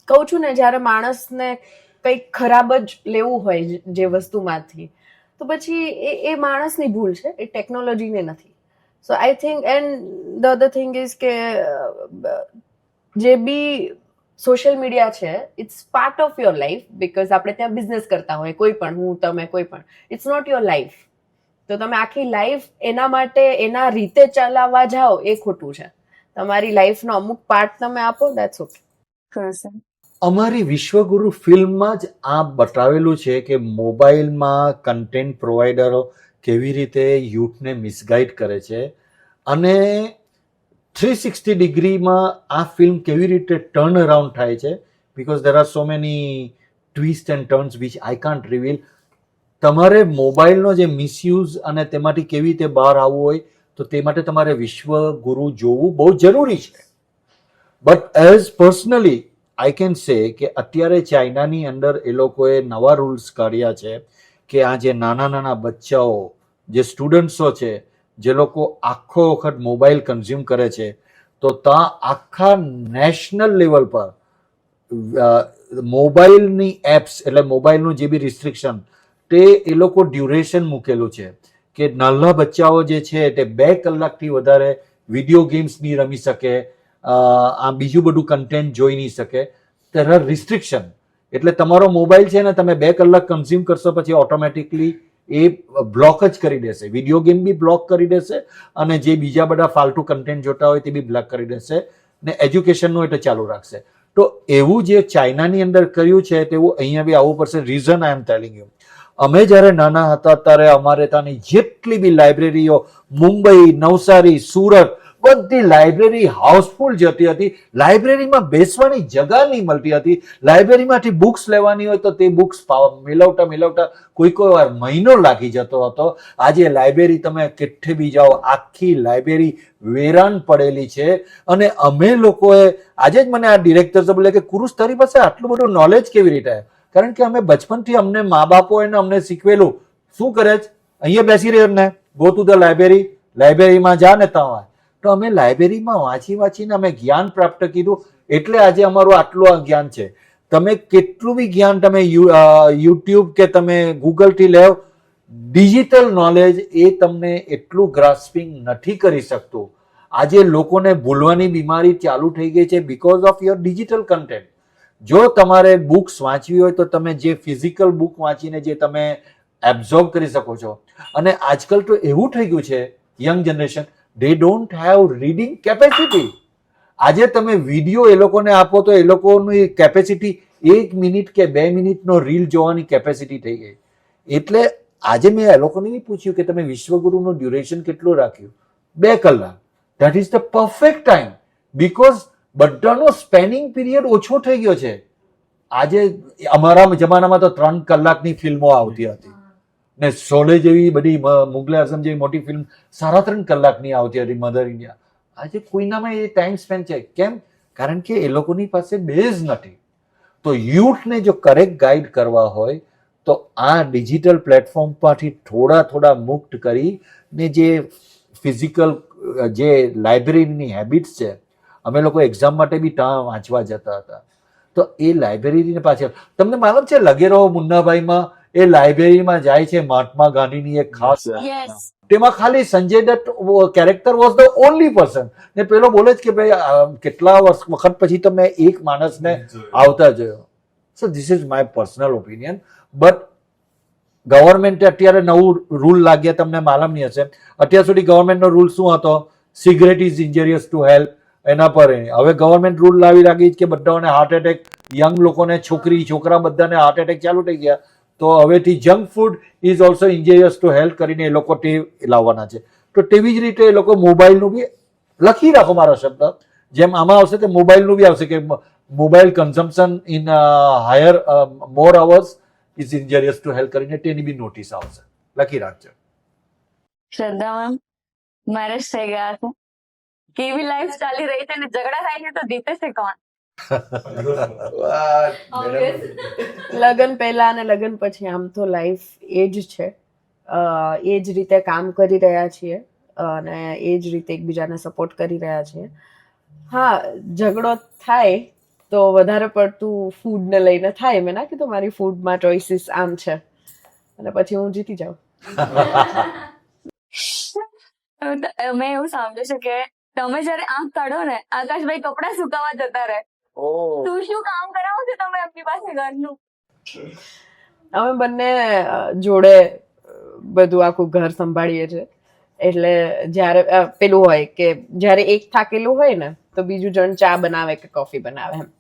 કહું છું ને, જ્યારે માણસને કંઈક ખરાબ જ લેવું હોય જે વસ્તુમાંથી, તો પછી એ માણસની ભૂલ છે, એ ટેકનોલોજીને નથી. So I think and the other thing is કે જે બી સોશિયલ મીડિયા છે it's part of your life, because આપણે ત્યાં બિઝનેસ કરતા હોય કોઈ પણ, હું તમે કોઈ પણ, ઇટ્સ નોટ યોર લાઈફ. તો તમે આખી લાઈફ એના માટે એના રીતે ચલાવવા જાઓ એ ખોટું છે. તમારી લાઈફનો અમુક પાર્ટ તમે આપો, દેટ્સ ઓકે. અમારી વિશ્વગુરુ ફિલ્મમાં જ આ બતાવેલું છે કે મોબાઈલમાં કન્ટેન્ટ પ્રોવાઈડરો કેવી રીતે યુથને મિસગાઈડ કરે છે, અને 360 ડિગ્રીમાં આ ફિલ્મ કેવી રીતે ટર્ન અરાઉન્ડ થાય છે, because there are so many twist and turns which I can't reveal. તમારે મોબાઈલનો જે મિસયુઝ અને તેમાંથી કેવી રીતે બહાર આવવું હોય તો તે માટે તમારે વિશ્વગુરુ જોવું બહુ જરૂરી છે. But as personally I can say કે અત્યારે ચાઇનાની અંદર એ લોકોએ નવા રૂલ્સ કાઢ્યા છે કે આ જે નાના નાના બચ્ચાઓ જે સ્ટુડન્ટ્સો છે જે લોકો આખો વખત મોબાઈલ કન્ઝ્યુમ કરે છે, તો ત્યાં આખા નેશનલ લેવલ પર મોબાઈલની એપ્સ એટલે મોબાઈલનું જે બી રિસ્ટ્રિક્શન તે એ લોકો ડ્યુરેશન મૂકેલું છે કે નાના બચ્ચાઓ જે છે તે 2 કલાકથી વધારે વિડીયો ગેમ્સ નહીં રમી શકે, આ બીજું બધું કન્ટેન્ટ જોઈ નહીં શકે. તેના રિસ્ટ્રિક્શન એટલે તમારો મોબાઈલ છે ને તમે 2 કલાક કન્ઝ્યુમ કરશો પછી ઓટોમેટિકલી એ બ્લોક જ કરી દેશે. વિડીયો ગેમ બી બ્લોક કરી દેશે અને જે બીજા બધા ફાલતુ કન્ટેન્ટ જોતા હોય તે બી બ્લોક કરી દેશે, ને એજ્યુકેશનનું એટલે ચાલુ રાખશે. તો એવું જે ચાઇનાની અંદર કર્યું છે તેવું અહીંયા બી આવવું પડશે. Reason I M telling you, અમે જ્યારે નાના હતા ત્યારે અમારે ત્યાંની જેટલી બી લાઇબ્રેરીઓ મુંબઈ, નવસારી, સુરત બધી લાઇબ્રેરી હાઉસફુલ જતી હતી. લાઇબ્રેરીમાં બેસવાની જગા નહીં મળતી હતી. લાઇબ્રેરીમાંથી બુક્સ લેવાની હોય તો તે બુક્સ મેળવતા કોઈ વાર મહિનો લાગી જતો હતો. આજે લાઇબ્રેરી તમે કેટલે બી જાઓ આખી લાઇબ્રેરી વેરાન પડેલી છે. અને અમે લોકોએ આજે જ મને આ ડિરેક્ટર બોલે કે કુરુશ તારી પાસે આટલું બધું નોલેજ કેવી રીતે? કારણ કે અમે બચપનથી અમને મા બાપોએ અમને શીખવેલું શું કરે છે, અહીંયા બેસી રહ્યો ને ગો ટુ ધ લાઇબ્રેરી, લાઇબ્રેરીમાં જા ને ત્યાં. તો અમે લાઇબ્રેરીમાં વાંચીને અમે જ્ઞાન પ્રાપ્ત કર્યું, એટલે આજે અમારું આટલું આ જ્ઞાન છે. તમે કેટલું બી જ્ઞાન તમે યુટ્યુબ કે તમે ગૂગલથી લેવ, ડિજિટલ નોલેજ એ તમને એટલું ગ્રાસ્પિંગ નથી કરી શકતું. આજે લોકોને ભૂલવાની બીમારી ચાલુ થઈ ગઈ છે because of your digital content. જો તમારે બુક્સ વાંચવી હોય તો તમે જે ફિઝિકલ બુક વાંચીને જે તમે એબ્ઝોર્બ કરી શકો છો. અને આજકાલ તો એવું થઈ ગયું છે young generation, they don't have reading capacity. આજે તમે વિડીયો એ લોકોને આપો તો એ લોકોની કેપેસિટી 1 મિનિટ કે 2 મિનિટનો રીલ જોવાની કેપેસિટી થઈ ગઈ. એટલે આજે મેં એ લોકોને બી પૂછ્યું કે તમે વિશ્વગુરુનું ડ્યુરેશન કેટલું રાખ્યું? 2 કલાક. That is the perfect time, because બધાનો સ્પેનિંગ પીરિયડ ઓછો થઈ ગયો છે. આજે અમારા જમાનામાં તો 3 કલાકની ફિલ્મો આવતી હતી ને શોલે જેવી બધી મુગલે આઝમ જેવી મોટી ફિલ્મ 3.5 કલાકની આવતી હતી, મધર ઇન્ડિયા. આજે કોઈનામાં એ ટાઈમ સ્પેન્ડ છે. કેમ? કારણ કે એ લોકોની પાસે બેઝ નથી. તો યુથને જો કરેક્ટ ગાઈડ કરવા હોય તો આ ડિજિટલ પ્લેટફોર્મ પરથી થોડા મુક્ત કરી ને જે ફિઝિકલ જે લાઇબ્રેરીની હેબિટ્સ છે, અમે લોકો એક્ઝામ માટે બી ત્યાં વાંચવા જતા હતા, તો એ લાઇબ્રેરીને પાછળ તમને માલુમ છે લગેરો મુન્નાભાઈમાં એ લાઇબ્રેરીમાં જાય છે, મહાત્મા ગાંધીની એક ખાસ, તેમાં ખાલી Sanjay Dutt character was the only person, ને પેલો બોલે છે કે ભાઈ કેટલા વખત પછી તમે એક માણસને આવતા જોયો. So this is my personal opinion. But ગવર્મેન્ટે અત્યારે નવું રૂલ લાગ્યા, તમને માલુમ નહીં હશે. અત્યાર સુધી ગવર્મેન્ટનો રૂલ શું હતો? Cigarette is ઇન્જરિયસ to health. એના પર હવે ગવર્મેન્ટ રૂલ લાવી રાખી કે બધાને હાર્ટ એટેક યંગ લોકોને છોકરા બધાને હાર્ટ એટેક ચાલુ થઈ ગયા, તો હવેથી junk food is also injurious to health કરીને એ લોકો ટેવ લાવવાના છે. તો તેવી જ રીતે એ લોકો મોબાઈલનું બી લખી રાખો મારો શબ્દ, જેમ આમાં આવશે તો મોબાઈલનું બી આવશે કે mobile consumption in higher more hours is injurious to health કરીને તેની બી નોટિસ આવશે, લખી રાખજો. શ્રદ્ધા મેમ, મેરેજ થઈ ગયા છે, કેવી લાઈફ ચાલી રહી છે, અને ઝઘડા થાય છે તો જીતે છે કોણ? લગ્ન પહેલા અને લગ્ન પછી આમ તો લાઈફ એ જ છે, એ જ રીતે કામ કરી રહ્યા છીએ અને એ જ રીતે એકબીજાને સપોર્ટ કરી રહ્યા છીએ. હા, ઝઘડો થાય તો વધારે પડતું ફૂડને લઈને થાય. મેં ના કીધું મારી ફૂડમાં ચોઇસીસ આમ છે, અને પછી હું જીતી જાઉં. મેં એવું સાંભળ્યું છે કે તમે જયારે આંખ કાઢો ને, આકાશભાઈ કપડા સુકાવા જતા રહે. તું શું કામ કરાવો છો તમે એમની પાસે ઘરનું? અમે બંને જોડે બધું આખું ઘર સંભાળીએ છીએ. એટલે જ્યારે પેલું હોય કે જ્યારે એક થાકેલું હોય ને તો બીજું જણ ચા બનાવે કે કોફી બનાવે એમ.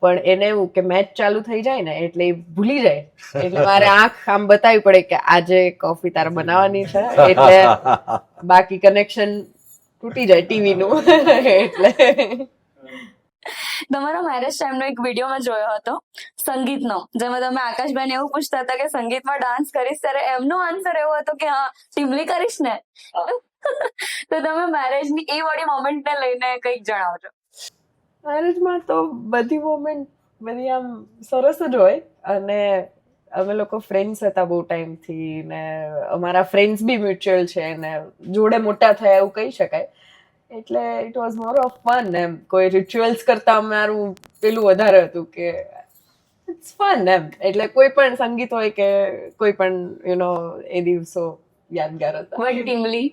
પણ એને એવું કે મેચ ચાલુ થઈ જાય ને એટલે એ ભૂલી જાય. એટલે મારે આંખ આમ બતાવવી પડે કે આજે કોફી તારે બનાવવાની છે, એટલે બાકી કનેક્શન તૂટી જાય ટીવી નું. એટલે તમારા મેરેજ ટાઈમનો એક વિડીયો મેં જોયો હતો સંગીતનો, જેમાં તમે આકાશભાઈને એવું પૂછતા હતા કે સંગીતમાં ડાન્સ કરીશ, ત્યારે એમનો આન્સર એવો હતો કે હા ટીમલી કરીશ ને. તો તમે મેરેજની એ વાળી મોમેન્ટને લઈને કંઈક જણાવજો. મેરેજમાં તો બધી મોમેન્ટ બધી આમ સરસ જ હોય, અને અમે લોકો ફ્રેન્ડ્સ હતા બહુ ટાઈમથી, ને અમારા ફ્રેન્ડ્સ બી મ્યુચ્યુઅલ છે ને જોડે મોટા થયા એવું કહી શકાય. એટલે it was more of fun એમ. કોઈ રિચ્યુઅલ્સ કરતા અમારું પેલું વધારે હતું કે ઇટ્સ ફન એમ. એટલે કોઈ પણ સંગીત હોય કે કોઈ પણ એ દિવસો યાદગાર હતા. ટીમલી,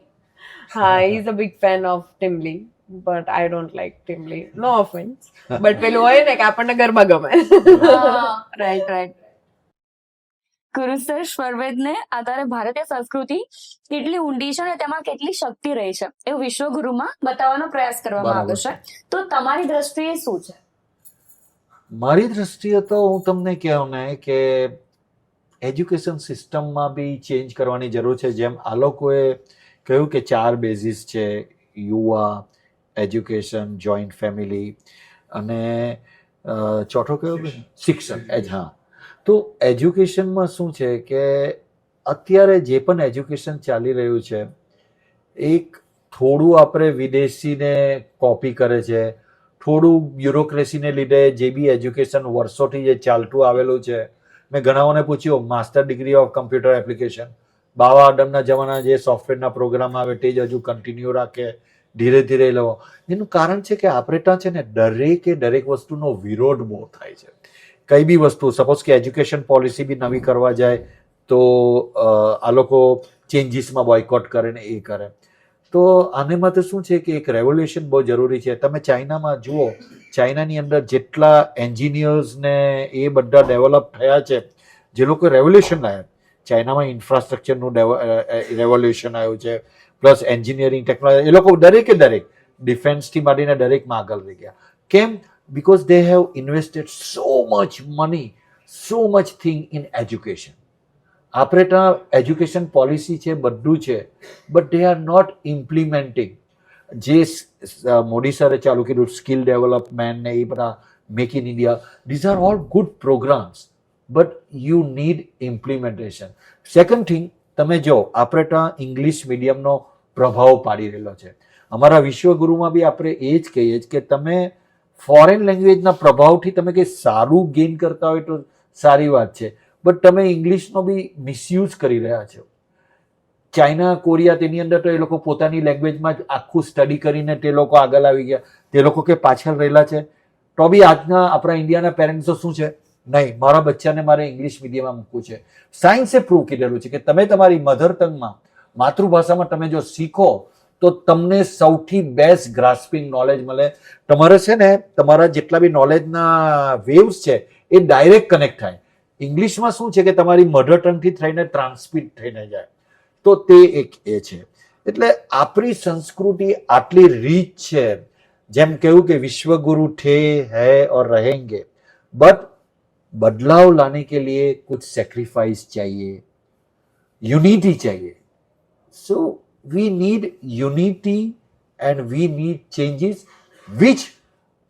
હા, he is a big fan of Timli, but I don't like Timli, no offence. But પેલું હોય ને કે આપણને ગરબા ગમે. Right right. કુરુશ્રેષ્ઠ સ્વરવેદને આધારે ભારતીય સંસ્કૃતિ કેટલી ઊંડી છે અને તેમાં કેટલી શક્તિ રહી છે એવું વિશ્વગુરુમાં બતાવવાનો પ્રયાસ કરવામાં આવ્યો છે. તો તમારી દ્રષ્ટિએ શું છે? મારી દ્રષ્ટિએ તો હું તમને કહું ને કે એજ્યુકેશન સિસ્ટમમાં બી ચેન્જ કરવાની જરૂર છે. જેમ આ લોકોએ કહ્યું કે 4 બેઝિસ છે: યુવા, એજ્યુકેશન, જોઈન્ટ ફેમિલી અને ચોથો કયો? શિક્ષણ. હા, તો એજ્યુકેશનમાં શું છે કે અત્યારે જે પણ એજ્યુકેશન ચાલી રહ્યું છે, એક થોડું આપણે વિદેશીને કોપી કરે છે, થોડું બ્યુરોક્રેસીને લીધે જે બી એજ્યુકેશન વર્ષોથી જે ચાલતું આવેલું છે. મેં ઘણાઓને પૂછ્યું master degree of computer application, બાવા આડમના જમાના જે સોફ્ટવેરના પ્રોગ્રામ આવે તે જ હજુ કન્ટિન્યુ રાખે, ધીરે ધીરે લેવો. એનું કારણ છે કે આપણે ત્યાં છે ને દરેક વસ્તુનો વિરોધ બહુ થાય છે. કઈ બી વસ્તુ, સપોઝ કે એજ્યુકેશન પોલિસી બી નવી કરવા જાય તો આ લોકો ચેન્જીસમાં બોયકોટ કરે ને એ કરે. તો આને માટે શું છે કે એક રેવોલ્યુશન બહુ જરૂરી છે. તમે ચાઇનામાં જુઓ, ચાઇનાની અંદર જેટલા એન્જિનિયર્સ ને એ બધા ડેવલપ થયા છે, જે લોકો રેવોલ્યુશન લાવ્યા. ચાઇનામાં ઇન્ફ્રાસ્ટ્રક્ચરનું રેવોલ્યુશન આવ્યું છે, પ્લસ એન્જિનિયરિંગ ટેકનોલોજી, એ લોકો દરેક ડિફેન્સથી માંડીને દરેકમાં આગળ રહી ગયા. કેમ? Because they have invested so much money, so much thing in education. આપણે ત્યાં એજ્યુકેશન પોલિસી છે, બધું છે, but they are not implementing. જે મોદી સરે ચાલુ કર્યું સ્કિલ ડેવલપમેન્ટ ને એ બધા, make in India, these are all good programs, but you need implementation. Second thing, તમે જો આપણે ત્યાં ઇંગ્લિશ મીડિયમનો પ્રભાવ પાડી રહેલો છે. અમારા વિશ્વગુરુમાં બી આપણે એ જ કહીએ કે તમે ફોરેન લેંગ્વેજના પ્રભાવથી તમે કંઈ સારું ગેઇન કરતા હોય તો સારી વાત છે, બટ તમે ઇંગ્લિશનો બી મિસયુઝ કરી રહ્યા છો. ચાઇના, કોરિયા, તેની અંદર તો એ લોકો પોતાની લેંગ્વેજમાં જ આખું સ્ટડી કરીને તે લોકો આગળ આવી ગયા. તે લોકો કે પાછળ રહેલા છે. તો બી આજના આપણા ઇન્ડિયાના પેરેન્ટ્સો શું છે, નહીં, મારા બચ્ચાને મારે ઇંગ્લિશ મીડિયમમાં મૂકવું છે. સાયન્સે પ્રૂવ કરેલું છે કે તમે તમારી મધર ટંગમાં, માતૃભાષામાં તમે જો શીખો તો તમને સૌથી બેસ્ટ ગ્રાસ્પિંગ નોલેજ મળે. તમારે છે ને તમારા જેટલા બી નોલેજના વેવ્સ છે એ ડાયરેક્ટ કનેક્ટ થાય. ઇંગ્લિશમાં શું છે કે તમારી મધર ટંગથી થઈને ટ્રાન્સમિટ થઈને જાય. તો તે એક એ છે. એટલે આપણી સંસ્કૃતિ આટલી રીચ છે. જેમ કહ્યું કે વિશ્વગુરુ થે, હૈ ઓર રહેંગે. बट बदलाव लाने के लिए कुछ सेक्रीफाइस चाहिए, यूनिटी चाहिए. So we need unity and we need changes which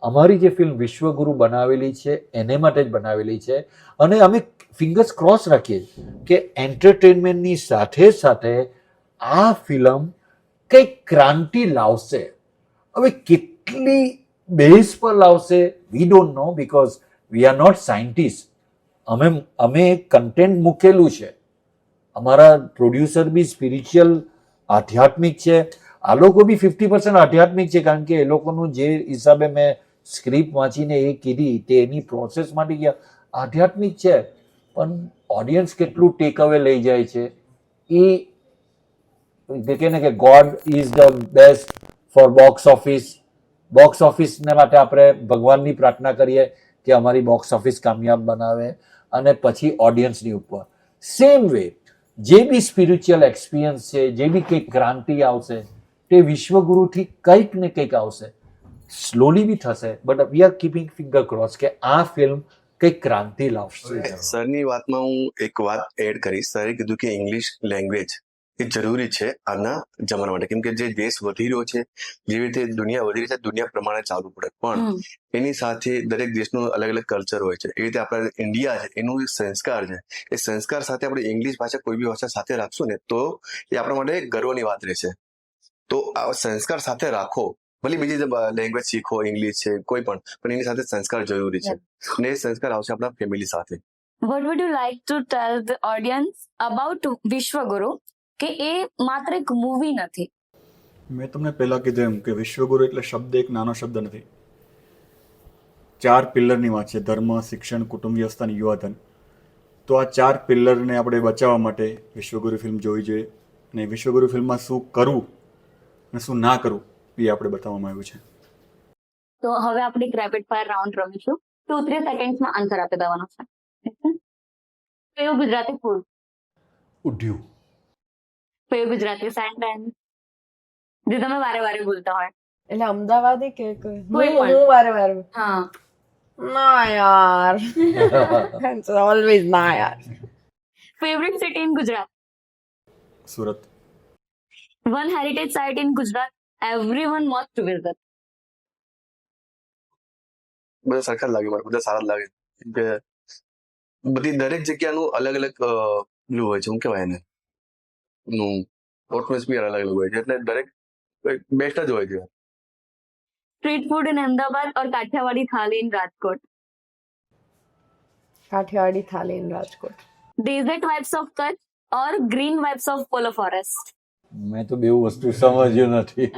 અમારી જે ફિલ્મ વિશ્વગુરુ બનાવેલી છે એને માટે જ બનાવેલી છે. અને અમે ફિંગર્સ ક્રોસ રાખીએ કે એન્ટરટેનમેન્ટની સાથે સાથે આ ફિલ્મ કંઈક ક્રાંતિ લાવશે. હવે કેટલી બેઝ પર લાવશે we don't know, because we are not scientist. અમે કન્ટેન્ટ મૂકેલું છે. અમારા પ્રોડ્યુસર બી સ્પિરિચ્યુઅલ આધ્યાત્મિક છે, આ લોકો બી 50% આધ્યાત્મિક છે, કારણ કે એ લોકોનું જે હિસાબે મેં સ્ક્રિપ્ટ વાંચીને એ કીધી તે એની પ્રોસેસમાંથી ગયા આધ્યાત્મિક છે. પણ ઓડિયન્સ કેટલું ટેક અવે લઈ જાય છે એ કહે ને કે God is the best for box office. Box ઓફિસને માટે આપણે ભગવાનની પ્રાર્થના કરીએ કે અમારી બોક્સ ઓફિસ કામયાબ બનાવે, અને પછી ઓડિયન્સની ઉપર. સેમ વે જે બી સ્પિરિચ્યુઅલ એક્સપિરિયન્સ છે, જે બી કંઈક ક્રાંતિ આવશે તે વિશ્વગુરુથી કંઈક ને કંઈક આવશે. સ્લોલી બી થશે, but we are keeping finger cross કે આ ફિલ્મ કંઈક ક્રાંતિ લાવશે. સરની વાતમાં હું એક વાત એડ કરીશ. સરે કીધું કે ઇંગ્લિશ લેંગ્વેજ એ જરૂરી છે આજના જમાના માટે, કેમ કે જે દેશ વધી રહ્યો છે, જેવી રીતે દુનિયા વધી રહી છે, દુનિયા પ્રમાણે ચાલવું પડે. પણ એની સાથે દરેક દેશનું અલગ અલગ કલ્ચર હોય છે. એ રીતે આપણા ઇન્ડિયા છે એનું સંસ્કાર છે, એ સંસ્કાર સાથે આપણે ઇંગ્લિશ ભાષા કોઈ બી ભાષા સાથે રાખશું ને તો એ આપણા માટે ગર્વની વાત રહેશે. તો આ સંસ્કાર સાથે રાખો, ભલે બીજી લેંગ્વેજ શીખો, ઇંગ્લિશ છે કોઈ પણ એની સાથે સંસ્કાર જરૂરી છે, અને એ સંસ્કાર આવશે આપણા ફેમિલી સાથે. What would you like to tell the audience about વિશ્વગુરુ, કે એ માત્ર એક મૂવી નથી? મેં તમને પહેલાં કીધું એમ કે વિશ્વગુરુ એટલે શબ્દ એક નાનો શબ્દ નથી. 4 પિલ્લરની વાત છે: ધર્મ, શિક્ષણ, કુટુંબ વ્યવસ્થા અને યુવાધન. તો આ 4 પિલ્લરને આપણે બચાવવા માટે વિશ્વગુરુ ફિલ્મ જોવી જોઈએ. અને વિશ્વગુરુ ફિલ્મમાં શું કરવું અને શું ના કરવું એ આપણે બતાવવામાં આવ્યું છે. તો હવે આપણે એક રેપિડ ફાયર રાઉન્ડ રમીશું. 2-3 સેકન્ડ્સમાં આન્સર આપી દેવાનો છે. કયું ગુજરાતી ફૂડ? ઉઢ્યું. કયું ગુજરાતી સેન્ટેન્સ જે તમે વારે વારે બોલતા હોય? એટલે અમદાવાદી કે કોઈ હું પણ. હું વારે વારે હા. ના યાર ઇટ્સ ઓલવેઝ ના યાર. Favourite city in Gujarat? Surat. One heritage site in Gujarat everyone must to visit? બધા સરખા જ લાગે મને, બધા સારા જ લાગે. કેમ કે બધી દરેક જગ્યાનું અલગ અલગ પેલું હોય છે, શું કહેવાય એને, નું એટમોસ્ફિયર અલગ અલગ હોય છે, એટલે દરેક બેસ્ટ જ હોય છે. Street food in Ahmedabad or Kathiawadi thali in Rajkot? Kathiawadi thali in Rajkot. Desert vibes of Kutch or green vibes of Polo forest? મેં તો બેઉ વસ્તુ સમજ્યું નથી.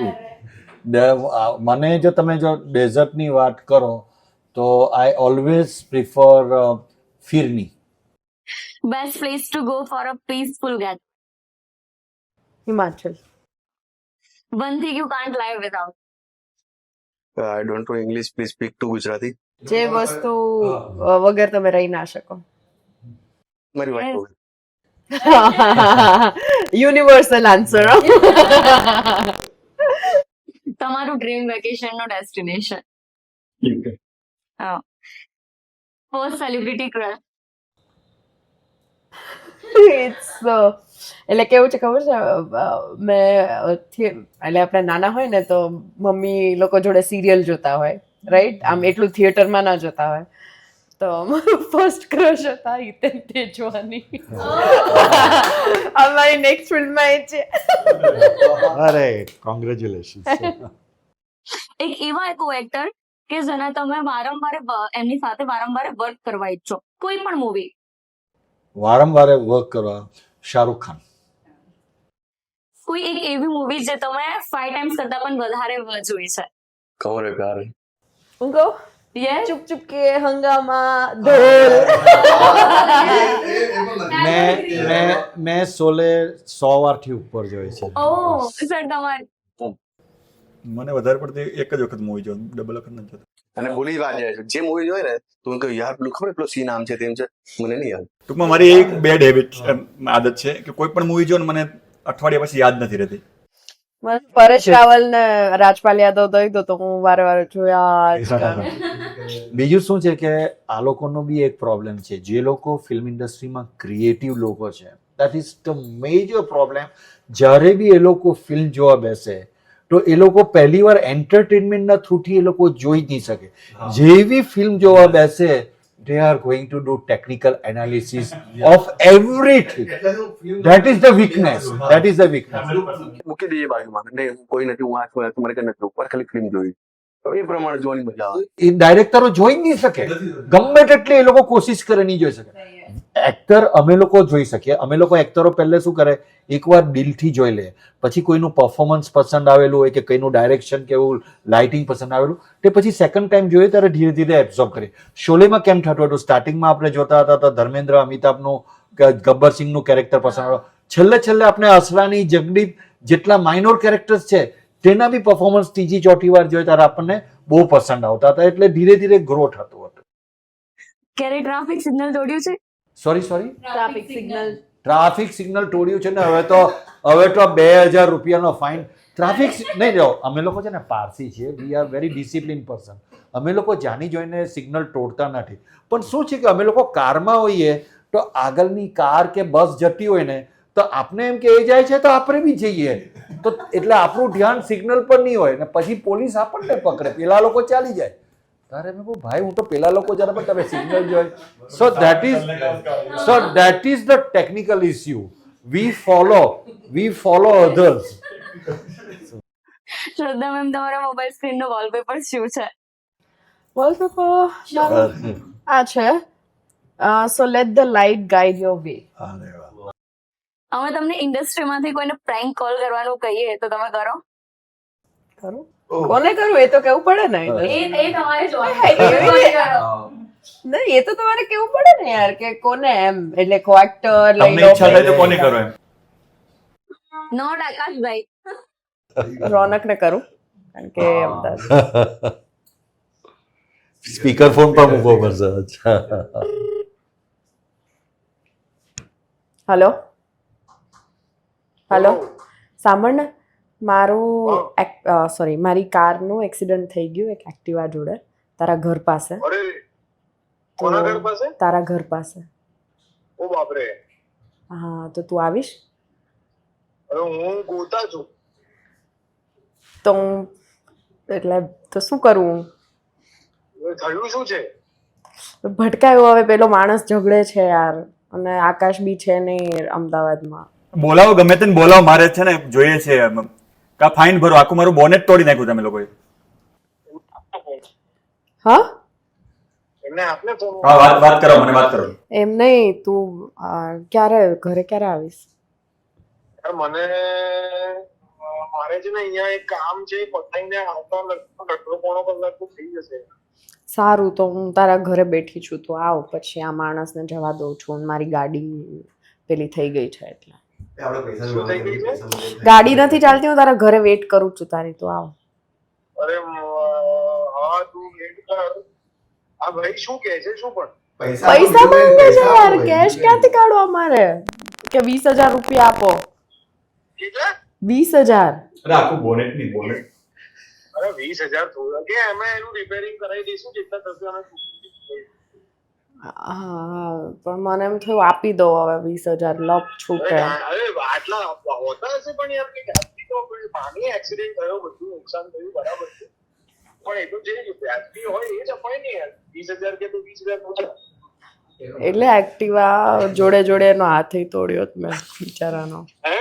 મને જો તમે જો ડેઝર્ટની વાત કરો તો I always prefer phirni. Best place to go for a peaceful get? Himachal. One thing you can't live without? I don't know English, please speak to Gujarati. જે વસ્તુ વગર તમે રહી ના શકો. મારી વાત કહું. Universal answer. તમારું ડ્રીમ વેકેશન નો ડેસ્ટિનેશન? હા. First celebrity crush? ઇટ્સ એટલે કેવું છે ખબર છે, મેં એટલે આપણે નાના હોય ને તો મમ્મી લોકો જોડે સિરિયલ જોતા હોય, રાઈટ? આમ એટલું થિયેટરમાં ના જોતા હોય. તો મારું ફર્સ્ટ ક્રશ હતા હિતેન તેજવાની. અમારી નેક્સ્ટ ફિલ્મમાં એ છે. અરે કોંગ્રેચ્યુલેશન. એક એવા એક એક્ટર કે જેના તમે વારંવાર એમની સાથે વારંવાર વર્ક કરવા ઈચ્છો, કોઈ પણ મૂવી? વારંવાર વર્ક કરવા શાહરૂખ ખાન. કોઈ એક એવી મૂવી જે તમે 5 ટાઈમ્સ કરતા પણ વધારે જોઈ છે? કમર પ્યાર. હું કહું? યસ. ચુપ ચુપ કે હંગામા, ઢોલ. મેં સોલે 100 વારથી ઉપર જોઈ છે. ઓ સર તમારે? મને વધારે પડતી એક જ વખત મૂવી જોઈ, ડબલ વખત નથી જોતો. અને ભૂલી જ વાત જાય છે, જે મૂવી જોઈ ને તો હું કહું યાર પેલું ખબર પેલો સીન આમ છે તેમ છે, મને નહીં યાદ. ટૂંકમાં મારી એક બેડ હેબિટ આદત છે કે કોઈ પણ મૂવી જો ને મને અઠવાડિયા પછી યાદ નથી રહેતી. પરેશ રાવલ ને રાજપાલ યાદવ દઈ દો તો હું વારે વારે જોયા જ કરું. બીજું શું છે કે આ લોકોનો બી એક પ્રોબ્લેમ છે, જે લોકો ફિલ્મ ઇન્ડસ્ટ્રીમાં ક્રિએટિવ લોકો છે, that is the major problem. જ્યારે બી એ લોકો ફિલ્મ જોવા બેસે તો એ લોકો પહેલી વાર એન્ટરટેનમેન્ટના થ્રુથી એ લોકો જોઈ નહીં શકે. જેવી ફિલ્મ જોવા બેસે they are going to do technical analysis of everything. That is the weakness. That is the weakness. મૂકી દઈએ બાજુમાં, નહીં કોઈ નથી, હું આ તમારે કઈ નથી, ઉપર ખાલી ફિલ્મ જોઈ, તો એ પ્રમાણે જોવાની મજા આવે. એ ડાયરેક્ટરો જોઈ જ નહીં શકે, ગમે તેટલી એ લોકો કોશિશ કરે નહીં જોઈ શકે. એક્ટર અમે લોકો જોઈ શકીએ, અમે લોકો એક્ટરો પહેલે શું કરે, એકવાર દિલથી જોઈ લે, પછી કોઈનું પરફોર્મન્સ પસંદ આવેલું હોય કે કોઈનું ડાયરેક્શન કે એવું લાઇટિંગ પસંદ આવેલું, તે પછી સેકન્ડ ટાઈમ જોઈએ ત્યારે ધીરે ધીરે એબ્ઝોર્બ કરીએ. શોલેમાં કેમ થતું હતું, સ્ટાર્ટિંગમાં આપણે જોતા હતા તો ધર્મેન્દ્ર, અમિતાભનું, ગબ્બર સિંહનું કેરેક્ટર પસંદ આવ્યું, છેલ્લે આપણે અસરાની, જગદીપ જેટલા માઇનોર કેરેક્ટર્સ છે તેના બી પરફોર્મન્સ ત્રીજી ચોથી વાર જોઈએ ત્યારે આપણને બહુ પસંદ આવતા હતા. એટલે ધીરે ધીરે ગ્રો થતું હતું. ક્યારે ટ્રાફિક સિગ્નલ તોડ્યું છે? Sorry traffic signal traffic signal તોડ્યું છે ને હવે તો 2000 રૂપિયાનો ફાઇન. ટ્રાફિક નહીં રહ્યો, અમે લોકો છે ને પારસી છીએ, we are very discipline person. અમે લોકો જાણી જોઈને સિગ્નલ તોડતા નથી. પણ શું છે કે અમે લોકો કારમાં હોઈએ તો આગળની કાર કે બસ જતી હોય ને તો આપણે એમ કે એ જાય છે તો આપણે બી જઈએ, તો એટલે આપણું ધ્યાન સિગ્નલ પર નહીં હોય ને પછી પોલીસ આપણને પકડે, પેલા લોકો ચાલી જાય. તારે મેં કહું ભાઈ હું તો પેલા લોકો જરા પણ તમે સિગ્નલ જોઈ. So that is the technical issue. We follow others. Shraddha ma'am, તમારા મોબાઈલ સ્ક્રીન નો વોલપેપર શું છે? વોલપેપર આ છે, so let the light guide your way. અમે તમને ઇન્ડસ્ટ્રીમાંથી કોઈને પ્રેન્ક કોલ કરવાનું કહીએ તો તમે કરો? કરું? કોને કરું એ તો કેવું પડે ને. એ તમારે નહીં, એ તો તમારે કેવું પડે ને યાર કે કોને એમ, એટલે કો એક્ટર લઈ તમને લો. ઈચ્છા થાય તો કોને કરો એમ? નોટ આકાશભાઈ. રોનકને કરું કારણ કે અમદાવાદ. સ્પીકર ફોન પર મૂકવો પડશે. હલો હલો, સાંભળ ને, મારું મારી કારનું એક્સિડન્ટ થઈ ગયું એક એક્ટિવા જોડે, તારા ઘર પાસે. અરે કોના ઘર પાસે? તારા ઘર પાસે. ઓ બાપરે. હા, તો તું આવીશ? અરે હું ગોતા છું. તો હું એટલે તો શું કરું? થયું શું છે? ભટકાયું. હવે પેલો માણસ ઝઘડે છે યાર, અને આકાશ બી છે નહીં અમદાવાદમાં. બોલાવો, ગમે તેને બોલાવો, મારે છે ને જોઈએ છે. કા ફાઇન ભરો, આખું મારું બોનેટ તોડી નાખ્યું તમે લોકોએ. હા, એમને આપને ફોન. હા, વાત કરો, મને વાત કરો. એમ નહીં, તું ક્યારે ઘરે ક્યારે આવીશ? મને મારે છે ને અહીંયા એક કામ છે, પતાઈને આવતા લગભગ 2.5 કલાક થઈ જશે. સારું, તો હું તારા ઘરે બેઠી છું, તો આવ, પછી આ માણસને જવા દઉં છું. મારી ગાડી પેલી થઈ ગઈ છે એટલે. શું થઈ ગઈ છે? ગાડી નથી ચાલતી, હું તારા ઘરે વેઇટ કરું છું તારી, તો આવ. અરે હા, તું વેટ કર. આ ભાઈ શું કહે છે? શું પણ પૈસા માંગે છે યાર, કેશ ક્યાંથી કાઢવા મારે? કે 20,000 રૂપિયા આપો. કેટલા? 20,000. અરે આખું બોનેટ નહીં, બોનેટ. અરે 20,000 થોડા કે એમાં એનું રિપેરિંગ કરાવી દઈશું, જેટલા થશે અમે. હા, પણ મને એમ થયું આપી દો હવે 20,000, લપ છૂટે. અરે આટલા હોતા હશે પણ યાર કે વ્યાજબી તો પાણી એક્સિડન્ટ થયો, બધું નુકસાન થયું, બરાબર છે, પણ એ તો જે વ્યાજબી હોય એ જ અપાય ને યાર. 20,000 કે તો 20,000 ઓછા. એટલે એક્ટિવા જોડે જોડે એનો હાથે તોડ્યો જ મેં, બિચારાનો. હે?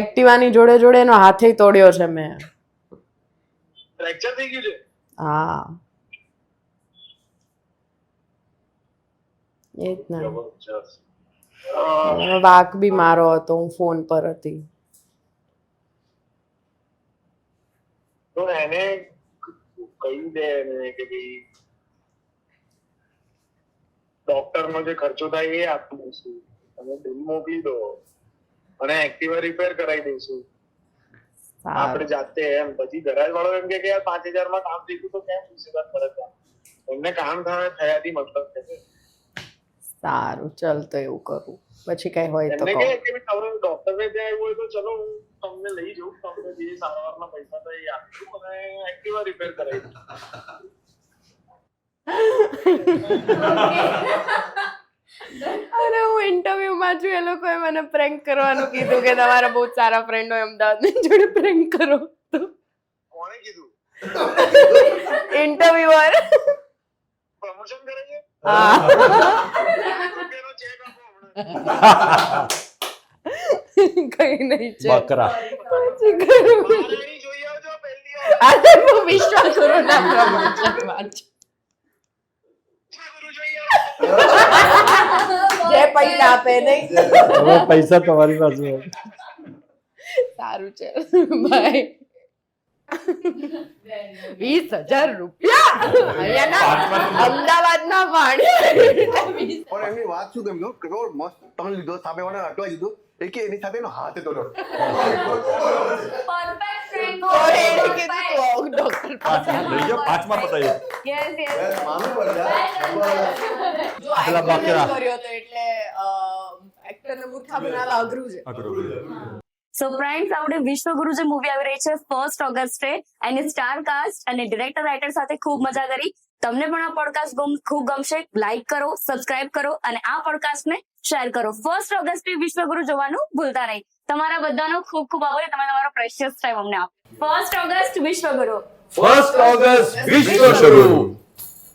એક્ટિવાની જોડે જોડે એનો હાથે તોડ્યો છે મેં. ફ્રેક્ચર થઈ ગયું છે? હા, એ જ ને. જબરજસ્ત. વાક બી મારો હતો, હું ફોન પર હતી. તો એને કહી દે એને કે ભાઈ ડોક્ટરનો જે ખર્ચો થાય એ આપી દઈશું, તમે બિલ મોકલી દો અને એક્ટિવા રિપેર કરાવી દઈશું આપણે જાતે. એમ પછી ગરાજ વાળો એમ કે યાર 5,000 માં કામ થઈ ગયું તો કેમ 20,000 ફરક? એમને કામ થયાથી મતલબ છે. સારું, ચાલ તો એવું કરું, પછી કઈ હોય તો એમને કહું. કે તમે ડોક્ટરને ત્યાં આવ્યું હોય તો ચલો હું તમને લઈ જઉં, તમને જે સારવારના પૈસા થાય એ આપજો અને એક્ટિવા રિપેર કરાવી દઉં. અરે હું ઇન્ટરવ્યુમાં છું, એ લોકોએ મને પ્રેન્ક કરવાનું કીધું કે તમારા બહુ સારા ફ્રેન્ડ હોય અમદાવાદની જોડે પ્રેન્ક કરો. તો કોણે કીધું? ઇન્ટરવ્યુઅર. પ્રમોશન કરે છે? હા. રૂપિયાનો ચેક આપો હમણાં. કઈ નહીં છે. બકરા. મારાણી જોઈ આવજો પહેલી વાર. આજે હું વિશ્વગુરુના પ્રમોશનમાં છું. ગુરુ જોઈ આવજો. જે પૈસા આપે નહીં. હવે પૈસા તમારી પાસે હોય. સારું છે, બાય. 20,000 રૂપિયા અહીંયાના અમદાવાદના ભાડે. પણ એમની વાત શું કેમ કેવો મસ્ત ટર્ન લીધો, સામે વાળા અટવાઈ દીધું એ કે એની સાથે એનો હાથ હતો. કોઈ એને કીધું તું ડોક્ટર પાસે. લઈ જાઓ, 5માં પતાવીએ. યસ યસ જો પેલા acting બકરા. કર્યો તો એટલે એક્ટરને મૂર્ખા બનાવવા અઘરું છે. સો ફ્રેન્ડ્સ, આપણે વિશ્વગુરુ જે મૂવી આવી રહી છે 1 ઓગસ્ટે, એની સ્ટાર કાસ્ટ અને ડિરેક્ટર રાઇટર સાથે ખૂબ મજા કરી. તમને પણ આ પોડકાસ્ટ ખૂબ ગમશે. લાઈક કરો, સબસ્ક્રાઇબ કરો અને આ પોડકાસ્ટને શેર કરો. 1 ઓગસ્ટે વિશ્વગુરુ જોવાનું ભૂલતા નહીં. તમારા બધાનો ખૂબ ખૂબ આભાર. તમે તમારો પ્રેશિયસ ટાઈમ અમને આપ્યો. 1 ઓગસ્ટ વિશ્વગુરુ. 1 ઓગસ્ટ વિશ્વ શરૂ.